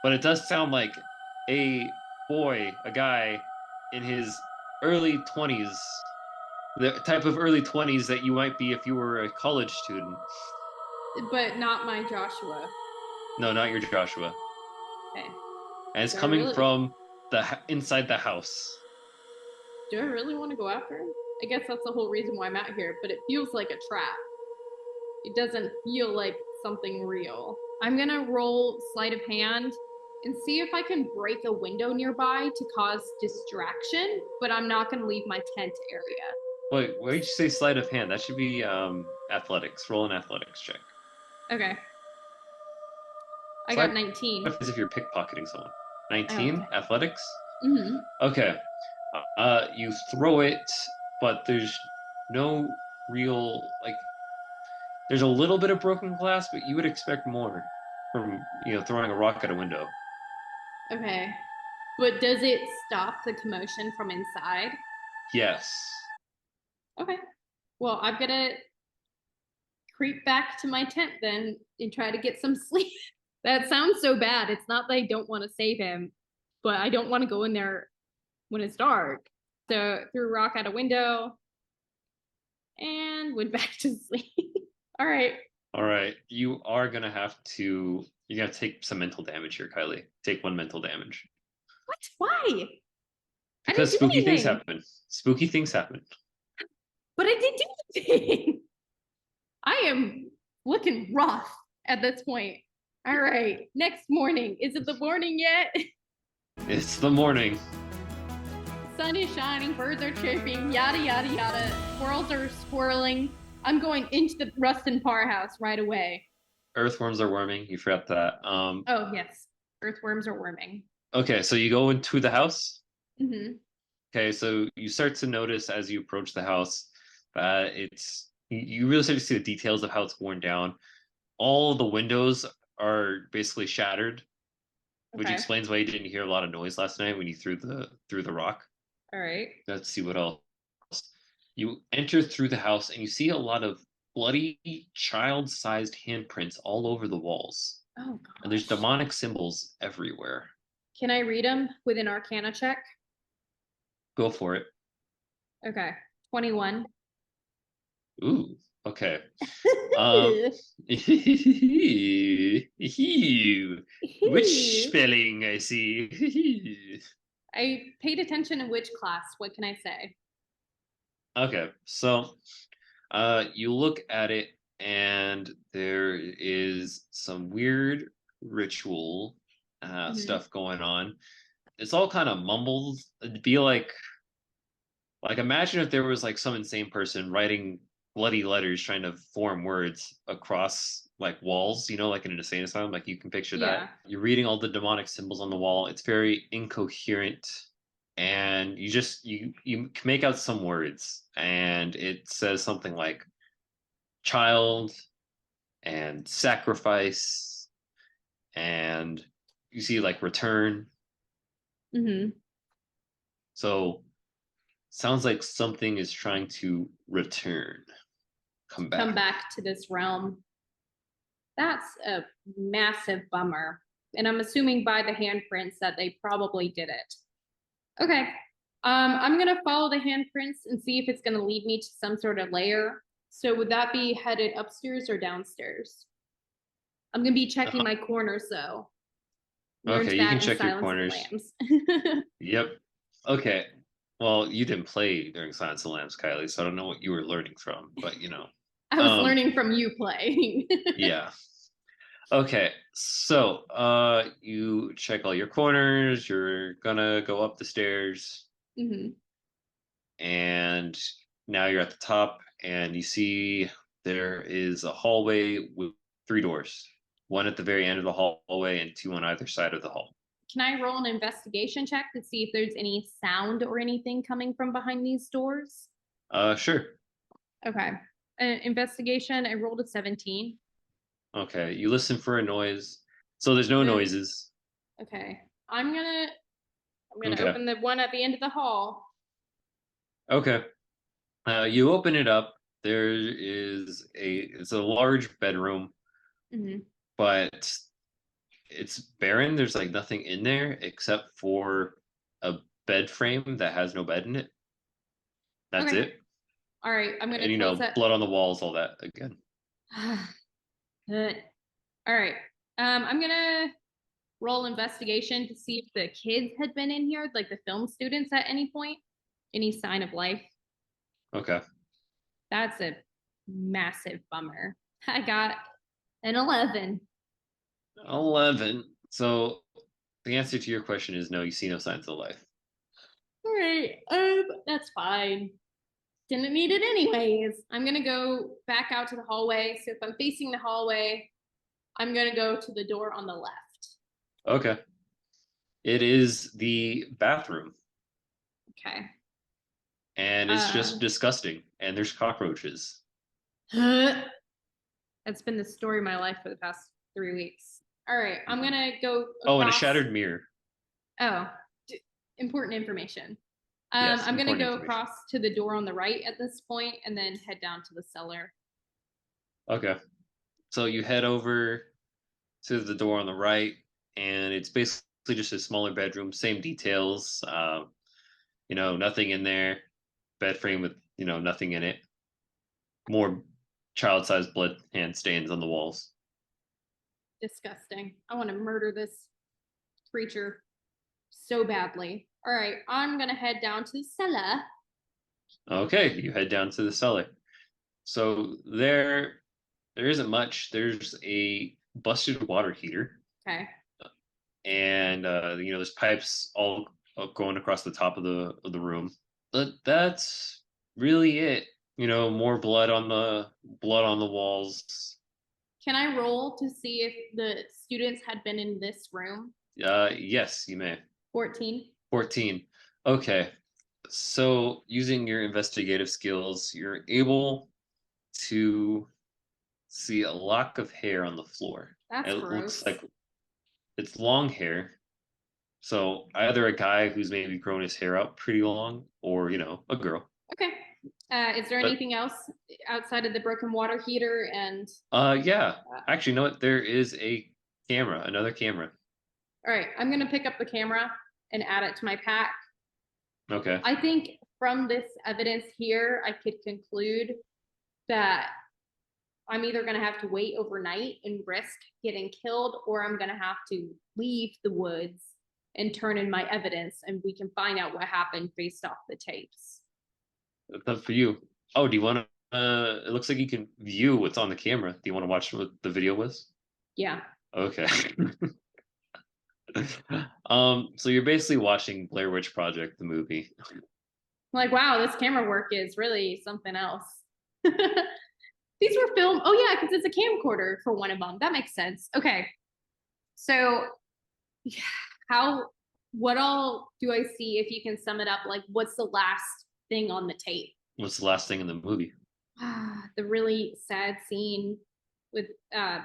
but it does sound like a boy, a guy in his early 20s, the type of early 20s that you might be if you were a college student. But not my Joshua. No, not your Joshua. Okay. And it's Do I coming really? from the inside the house. Do I really want to go after him? I guess that's the whole reason why I'm out here. But it feels like a trap. It doesn't feel like something real. I'm gonna roll sleight of hand and see if I can break a window nearby to cause distraction, but I'm not gonna leave my tent area. Wait, why did you say sleight of hand? That should be athletics. Roll an athletics check. Okay. I got Sleight 19. of hand is if you're pickpocketing someone. Oh, 19 okay. athletics. Mm-hmm. Okay. You throw it, but there's no real like. There's a little bit of broken glass, but you would expect more from throwing a rock at a window. Okay. But does it stop the commotion from inside? Yes. Okay. Well, I'm gonna creep back to my tent then and try to get some sleep. That sounds so bad. It's not that I don't want to save him, but I don't want to go in there when it's dark. So threw a rock out a window and went back to sleep. All right. All right. You're gonna take some mental damage here, Kylie. Take 1 mental damage. What? Why? I didn't Because do spooky things anything. happen. Spooky things happen. But I didn't do anything. I am looking rough at this point. All right. Next morning. Is it the morning yet? It's the morning. Sun is shining, birds are chirping, yada yada yada. Squirrels are squirreling. I'm going into the Rustin Parr house right away. Earthworms are worming. You forgot that. Oh yes, earthworms are worming. Okay, so you go into the house. Mm-hmm. Okay, so you start to notice as you approach the house that you really start to see the details of how it's worn down. All the windows are basically shattered, which Okay. explains why you didn't hear a lot of noise last night when you threw the rock. All right. Let's see what else. You enter through the house and you see a lot of bloody child-sized handprints all over the walls. Oh And there's gosh. demonic symbols everywhere. Can I read them with an Arcana check? Go for it. Okay. 21. Ooh, okay. Um, which spelling I see. I paid attention in which class. What can I say? Okay, so you look at it and there is some weird ritual Mm-hmm. stuff going on. It's all kind of mumbles. It'd be like Like imagine if there was like some insane person writing bloody letters trying to form words across like walls, like in an insane asylum, like you can picture that. Yeah. You're reading all the demonic symbols on the wall. It's very incoherent. And you can make out some words and it says something like child and sacrifice and you see like return. Hmm. So sounds like something is trying to return, come Come back. back to this realm. That's a massive bummer. And I'm assuming by the handprints that they probably did it. Okay. I'm gonna follow the handprints and see if it's gonna lead me to some sort of layer. So would that be headed upstairs or downstairs? I'm gonna be checking my corners though. Learned Okay, you can that in check your Silence of the corners. Lambs. Yep. Okay. Well, you didn't play during Silence of the Lambs, Kylie, so I don't know what you were learning from, but I was Um, learning from you playing. yeah. Okay. So, you check all your corners, you're gonna go up the stairs, Hmm. and now you're at the top, and you see there is a hallway with three doors. One at the very end of the hallway and two on either side of the hall. Can I roll an investigation check to see if there's any sound or anything coming from behind these doors? Sure. Okay. Investigation, I rolled a 17. Okay, you listen for a noise. So there's no Good. noises. Okay. I'm gonna Okay. open the one at the end of the hall. Okay. You open it up. It's a large bedroom, Hmm. but it's barren. There's like nothing in there except for a bed frame that has no bed in it. That's Okay. it. All right. I'm gonna And close that. blood on the walls, all that again. Good. All right. I'm gonna roll investigation to see if the kids had been in here, like the film students at any point. Any sign of life. Okay. That's a massive bummer. I got an 11. 11. So the answer to your question is no, you see no signs of life. All right. That's fine. Didn't need it anyways. I'm gonna go back out to the hallway. So if I'm facing the hallway, I'm gonna go to the door on the left. Okay. It is the bathroom. Okay. And it's just Um, disgusting. And there's cockroaches. that's been the story of my life for the past 3 weeks. All right, I'm Mhm. gonna go Oh, and a across. shattered mirror. Oh, important information. Yes, I'm gonna important go information. across to the door on the right at this point, and then head down to the cellar. Okay. So you head over to the door on the right, and it's basically just a smaller bedroom, same details. Nothing in there. Bed frame with, nothing in it. More child-sized blood hand stains on the walls. Disgusting. I want to murder this creature so badly. All right, I'm gonna head down to the cellar. Okay, you head down to the cellar. So there isn't much. There's a busted water heater, Okay. and there's pipes all going across the top of the room. But that's really it. More blood on the walls. Can I roll to see if the students had been in this room? Yes, you may. 14. 14. Okay. So using your investigative skills, you're able to see a lock of hair on the floor. That's It looks gross. like it's long hair. So either a guy who's maybe grown his hair out pretty long, or a girl. Okay. Is there But anything else outside of the broken water heater and yeah. uh, Actually, you know what? There is a camera, another camera. all right, I'm gonna pick up the camera and add it to my pack. Okay. I think from this evidence here, I could conclude that I'm either gonna have to wait overnight and risk getting killed, or I'm gonna have to leave the woods and turn in my evidence and we can find out what happened based off the tapes. That's up for you. Oh, do you want to? It looks like you can view what's on the camera. Do you want to watch what the video was? Yeah. Okay. So you're basically watching Blair Witch Project, the movie. Like, wow, this camera work is really something else. These were filmed. Oh yeah, because it's a camcorder for one of them. That makes sense. Okay. So how what all do I see if you can sum it up? Like, what's the last thing on the tape? What's the last thing in the movie? The really sad scene with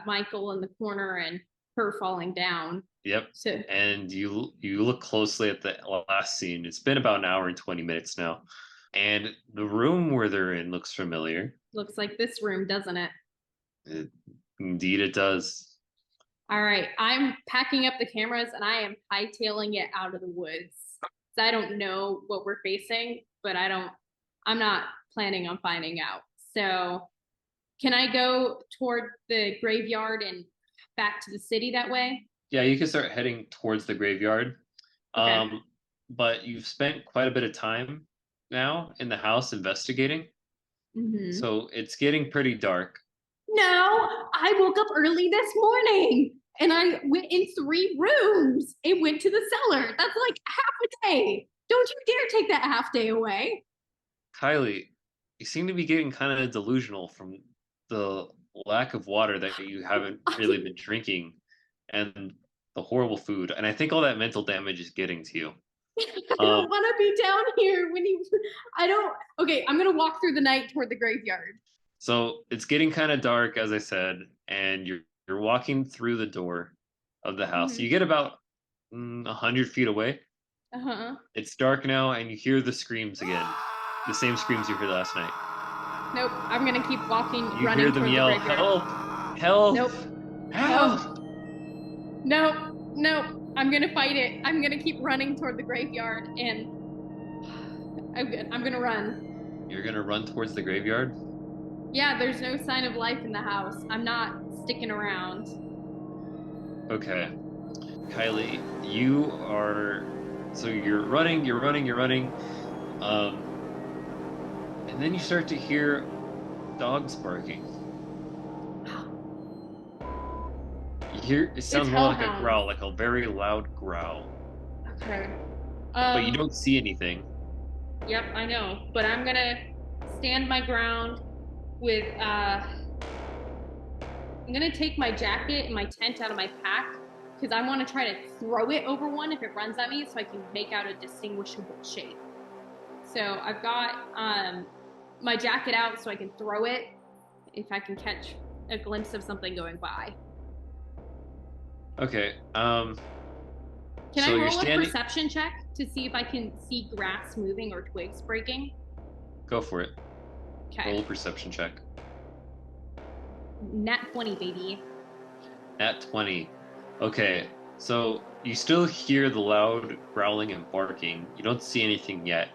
Michael in the corner and her falling down. Yep. So And you look closely at the last scene. It's been about an hour and 20 minutes now. And the room where they're in looks familiar. looks like this room, doesn't it? Indeed, it does. All right, I'm packing up the cameras and I am hightailing it out of the woods. I don't know what we're facing, but I'm not planning on finding out. So can I go toward the graveyard and back to the city that way? Yeah, you can start heading towards the graveyard. Okay. But you've spent quite a bit of time now in the house investigating. Mm-hmm. So it's getting pretty dark. No, I woke up early this morning and I went in 3 rooms. It went to the cellar. That's like half a day. Don't you dare take that half day away. Kylie, you seem to be getting kind of delusional from the lack of water that you haven't really been drinking and the horrible food. And I think all that mental damage is getting to you. I don't want to be down here when you. I don't. Okay, I'm gonna walk through the night toward the graveyard. So it's getting kind of dark, as I said, and you're walking through the door of the house. Mm-hmm. You get about 100 feet away. Uh-huh. It's dark now, and you hear the screams again, the same screams you heard last night. Nope. I'm gonna keep walking, You running hear them toward yell, the graveyard. "Help! Help! Nope. Help!" Nope. Nope. I'm gonna fight it. I'm gonna keep running toward the graveyard, and I'm gonna run. You're gonna run towards the graveyard? Yeah, there's no sign of life in the house. I'm not sticking around. Okay. Kylie, you are. So you're running, you're running, you're running. And then you start to hear dogs barking. You hear it sounds more like a hellhounds. growl, like a very loud growl. Okay. But you don't see anything. Yep, I know. But I'm gonna stand my ground with I'm gonna take my jacket and my tent out of my pack because I want to try to throw it over one if it runs at me so I can make out a distinguishable shape. So I've got my jacket out so I can throw it if I can catch a glimpse of something going by. Okay. Can So I you're roll a standing. perception check to see if I can see grass moving or twigs breaking? Go for it. Okay. Roll a perception check. Nat 20, baby. At 20. Okay. So you still hear the loud growling and barking. You don't see anything yet.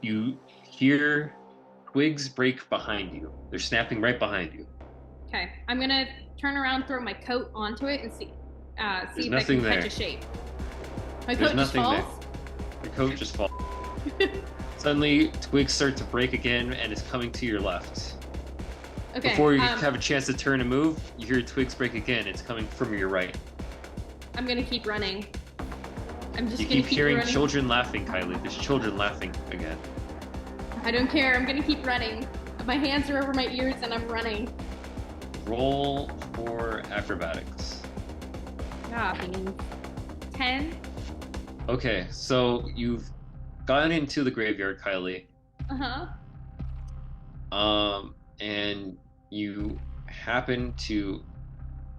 You hear twigs break behind you. They're snapping right behind you. Okay, I'm gonna turn around, throw my coat onto it, and see There's if I nothing can catch there. a shape. My There's coat just nothing there. falls. Your coat just falls. Suddenly, twigs start to break again, and it's coming to your left. Okay. Before you have a chance to turn and move, you hear twigs break again. It's coming from your right. I'm gonna keep running. I'm just You gonna keep hearing running. children laughing, Kylie. There's children laughing again. I don't care. I'm gonna keep running. My hands are over my ears, and I'm running. Roll for acrobatics. Ah, beans. 10. Okay, so you've gotten into the graveyard, Kylie. And you happen to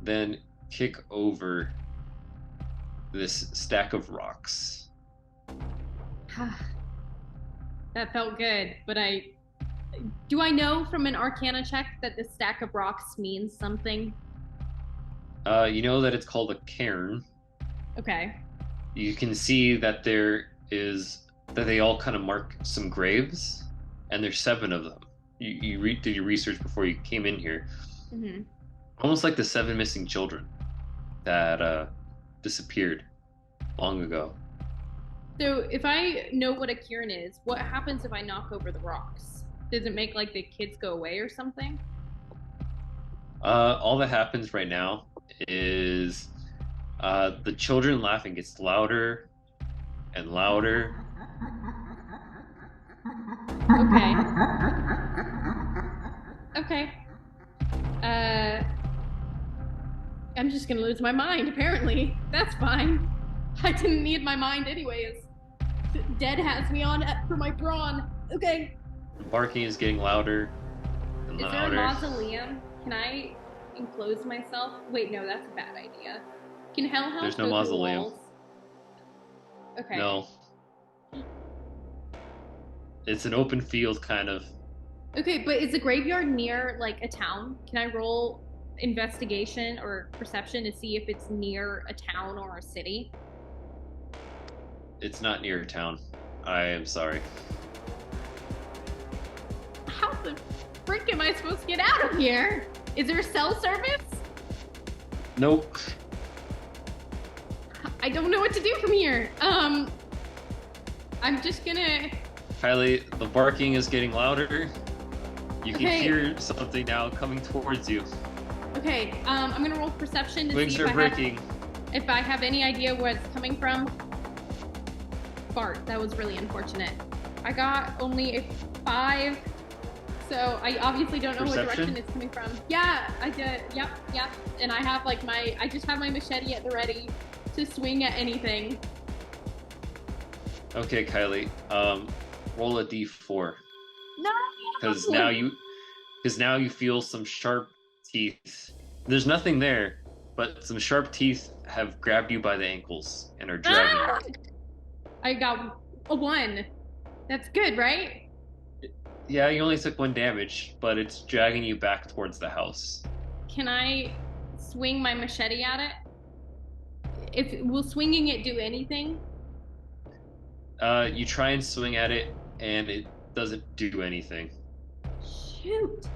then kick over this stack of rocks. That felt good, but do I know from an Arcana check that this stack of rocks means something? You know that it's called a cairn. Okay. You can see that they all kind of mark some graves, and there's 7 of them. You did your research before you came in here. Mm-hmm. Almost like the 7 missing children that disappeared long ago. So if I know what a cairn is, what happens if I knock over the rocks? Does it make like the kids go away or something? All that happens right now is the children laughing gets louder and louder. Okay. Okay. Uh, I'm just gonna lose my mind, apparently. That's fine. I didn't need my mind anyways. Dead has me on for my brawn. Okay. The barking is getting louder and Is there a louder. mausoleum? Can I enclose myself? Wait, no, that's a bad idea. Can hellhounds There's no go through mausoleum. walls? Okay. No. It's an open field, kind of. Okay, but is the graveyard near like a town? Can I roll investigation or perception to see if it's near a town or a city? It's not near a town. I am sorry. How the frick am I supposed to get out of here? Is there cell service? Nope. I don't know what to do from here. I'm just gonna. Kylie, the barking is getting louder. You can Okay. hear something now coming towards you. Okay. I'm gonna roll perception to Wings see are if breaking. if I have any idea where it's coming from. Bart, that was really unfortunate. I got only a 5, so I obviously don't know what Perception? direction it's coming from. Yeah, I did. Yep, yep. And I have like I just have my machete at the ready to swing at anything. Okay, Kylie. Roll a d4 No. because now you feel some sharp teeth. There's nothing there, but some sharp teeth have grabbed you by the ankles and are dragging Ah! you. I got a 1. That's good, right? Yeah, you only took 1 damage, but it's dragging you back towards the house. Can I swing my machete at it? If will swinging it do anything? You try and swing at it, and it doesn't do anything. Shoot.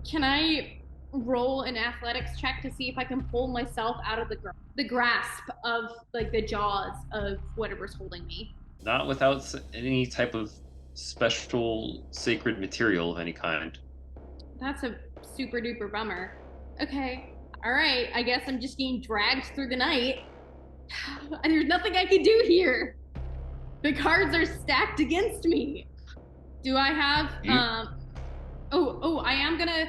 Can I roll an athletics check to see if I can pull myself out of the grasp of like the jaws of whatever's holding me? Not without any type of special sacred material of any kind. That's a super duper bummer. Okay. All right. I guess I'm just getting dragged through the night. There's nothing I can do here. The cards are stacked against me. Do I have You oh, I am gonna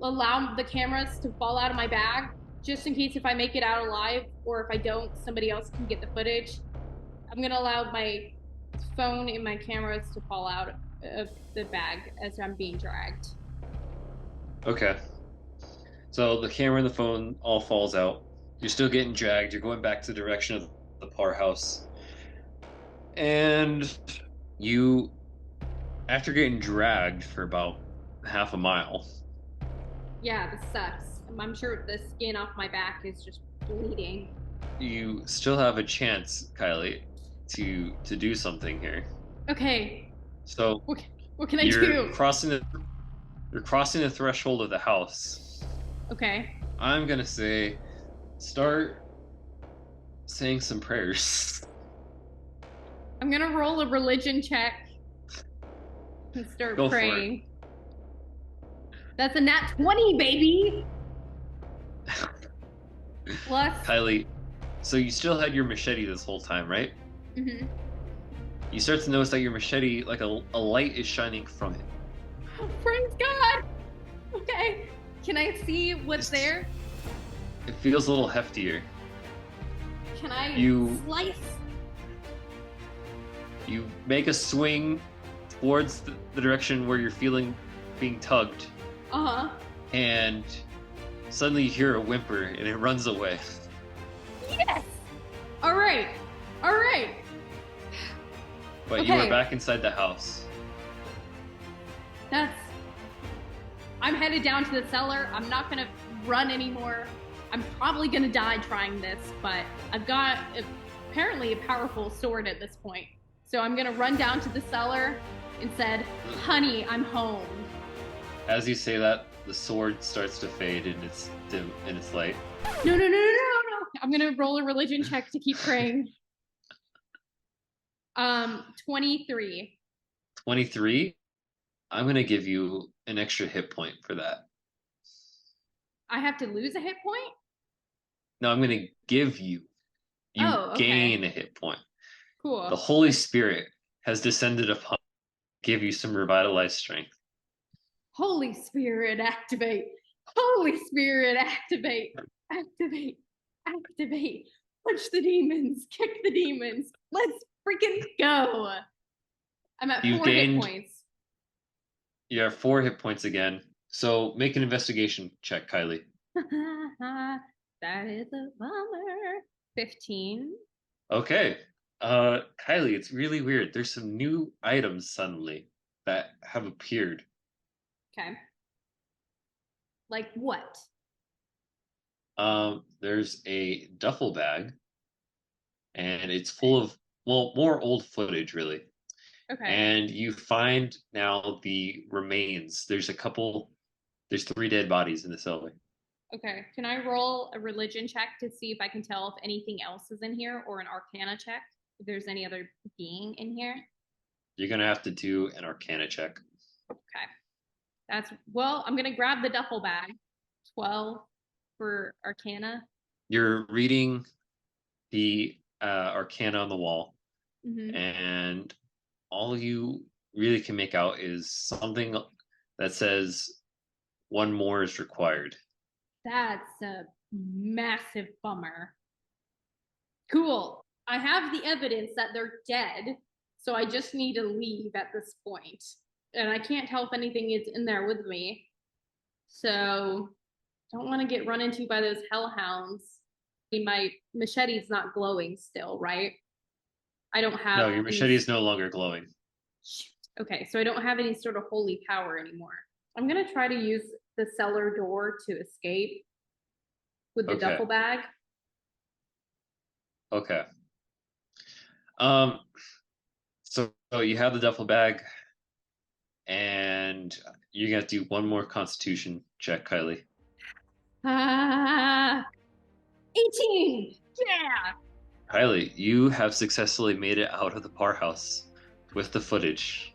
allow the cameras to fall out of my bag just in case if I make it out alive or if I don't, somebody else can get the footage. I'm gonna allow my phone and my cameras to fall out of the bag as I'm being dragged. okay? So the camera and the phone all falls out. You're still getting dragged. You're going back to the direction of the Parr house, and you, after getting dragged for about half a mile, Yeah, this sucks. I'm sure the skin off my back is just bleeding. you still have a chance, Kylie, to do something here. Okay, So what, what can I you're do? crossing the you're crossing the threshold of the house. Okay, I'm gonna say, start saying some prayers. I'm gonna roll a religion check and start Go for it. praying. That's a nat 20, baby! Plus, Kylie, so you still had your machete this whole time, right? mhm. You start to notice that your machete, like a light is shining from it. Praise God! Okay, can I see what's there? It feels a little heftier. Can I You slice? you make a swing towards the direction where you're feeling being tugged, Uh-huh. and suddenly you hear a whimper and it runs away. Yes! Alright, alright. But you are Okay. back inside the house. That's. I'm headed down to the cellar. I'm not gonna run anymore. I'm probably gonna die trying this, but I've got apparently a powerful sword at this point. So I'm gonna run down to the cellar and said, "Honey, I'm home." As you say that, the sword starts to fade in its light. No, no, no, no, no, no. I'm gonna roll a religion check to keep praying. 23. 23. I'm gonna give you an extra hit point for that. I have to lose a hit point? No, I'm gonna give you. You Oh, okay. gain a hit point. Cool. The Holy Spirit has descended upon give you some revitalized strength. Holy Spirit, activate. Holy Spirit, activate. Activate. Activate. Punch the demons. Kick the demons. Let's freaking go. I'm at You've 4 hit gained points. you have 4 hit points again. So make an investigation check, Kylie. That is a bummer. 15. Okay. Kylie, it's really weird. There's some new items suddenly that have appeared. Okay. Like what? There's a duffel bag, and it's full of, well, more old footage, really. Okay. And you find now the remains. There's 3 dead bodies in the cellar. Okay. Can I roll a religion check to see if I can tell if anything else is in here, or an arcana check if there's any other being in here? You're gonna have to do an Arcana check. Okay. Well, I'm gonna grab the duffel bag. 12 for arcana. You're reading the Arcana on the wall, Mm-hmm. and all you really can make out is something that says one more is required. That's a massive bummer. Cool. I have the evidence that they're dead, so I just need to leave at this point. And I can't tell if anything is in there with me. So don't want to get run into by those hellhounds. My machete's not glowing still, right? I don't have No, your any. machete is no longer glowing. Shoot. Okay, so I don't have any sort of holy power anymore. I'm gonna try to use the cellar door to escape with the Okay. duffel bag. Okay. Um, so you have the duffel bag, and you're gonna do one more Constitution check, Kylie. Ah, 18. Yeah. Kylie, you have successfully made it out of the powerhouse with the footage,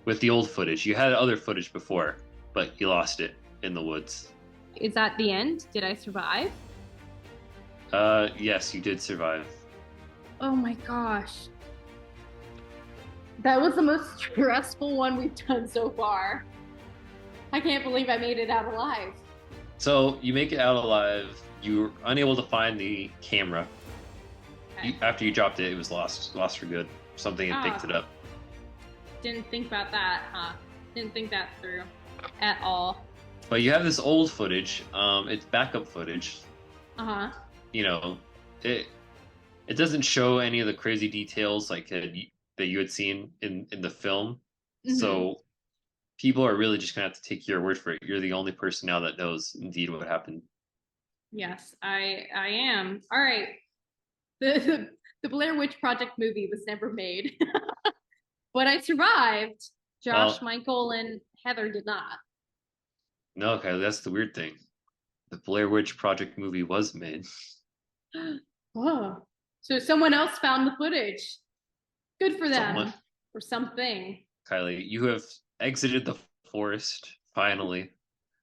with the old footage. You had other footage before, but you lost it in the woods. Is that the end? Did I survive? Yes, you did survive. Oh my gosh. That was the most stressful one we've done so far. I can't believe I made it out alive. So you make it out alive. You're unable to find the camera. Okay. After you dropped it, it was lost for good. Something had picked Ah. it up. Didn't think about that, huh? Didn't think that through at all. But you have this old footage. It's backup footage. Uh-huh. You know, it doesn't show any of the crazy details like that you had seen in the film. Mm-hmm. So people are really just gonna have to take your word for it. You're the only person now that knows indeed what happened. Yes, I am. All right. The Blair Witch Project movie was never made. But I survived. Josh, Well, Michael, and Heather did not. no, okay, that's the weird thing. The Blair Witch Project movie was made. Oh. So someone else found the footage. Good for Someone, them. Or something. Kylie, you have exited the forest finally.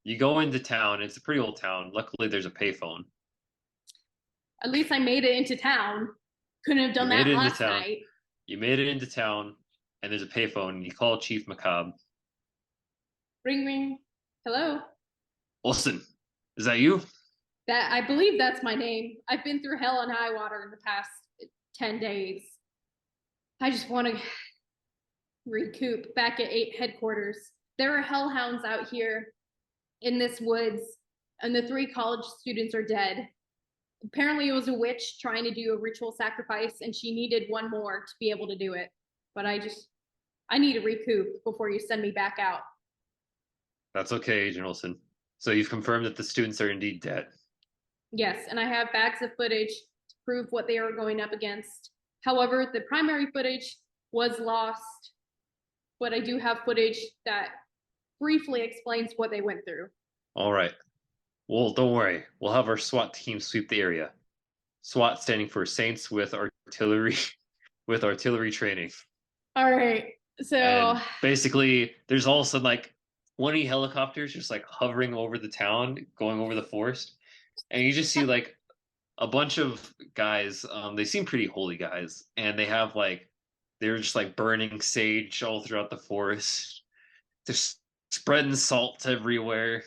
You go into town. It's a pretty old town. Luckily, there's a payphone. At least I made it into town. Couldn't have You done made that it into last town. night. You made it into town, and there's a payphone. You call Chief Macabre. Ring ring. Hello. Olson, is that you? That I believe that's my name. I've been through hell and high water in the past 10 days. I just want to recoup back at 8 headquarters. There are hellhounds out here in this woods, and the 3 college students are dead. Apparently, it was a witch trying to do a ritual sacrifice, and she needed one more to be able to do it. But I need to recoup before you send me back out. That's okay, Agent Olson. So you've confirmed that the students are indeed dead. Yes, and I have bags of footage to prove what they are going up against. However, the primary footage was lost, but I do have footage that briefly explains what they went through. All right. Well, don't worry. We'll have our SWAT team sweep the area. SWAT standing for Saints with Artillery, with artillery training. All right. So And basically, there's all of a sudden like 20 helicopters just like hovering over the town, going over the forest, and you just see like a bunch of guys. They seem pretty holy guys, and they have like They were just like burning sage all throughout the forest, just spreading salt everywhere.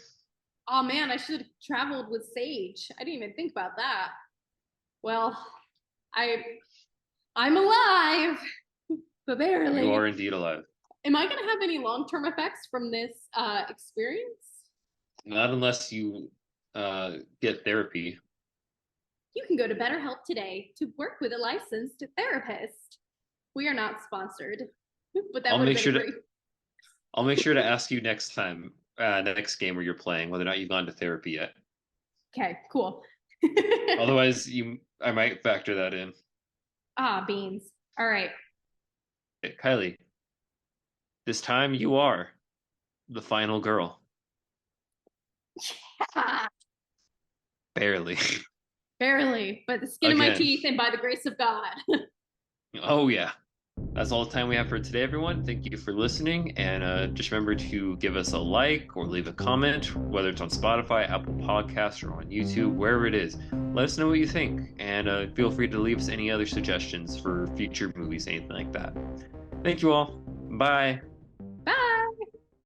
Oh man, I should have traveled with Sage. I didn't even think about that. Well, I I'm alive, but You barely. are indeed alive. Am I gonna have any long-term effects from this experience? Not unless you get therapy. You can go to BetterHelp today to work with a licensed therapist. We are not sponsored, but that I'll would have make been a sure to great. I'll make sure to ask you next time, next game where you're playing, whether or not you've gone to therapy yet. Okay, cool. Otherwise, I might factor that in. Ah, beans. All right. Okay, Kylie, this time you are the final girl. Ah, Barely. barely, but the skin of my Again. teeth and by the grace of God. Oh yeah. That's all the time we have for today, everyone. Thank you for listening. And just remember to give us a like or leave a comment, whether it's on Spotify, Apple Podcasts, or on YouTube, wherever it is. Let us know what you think. And feel free to leave us any other suggestions for future movies, anything like that. Thank you all. Bye.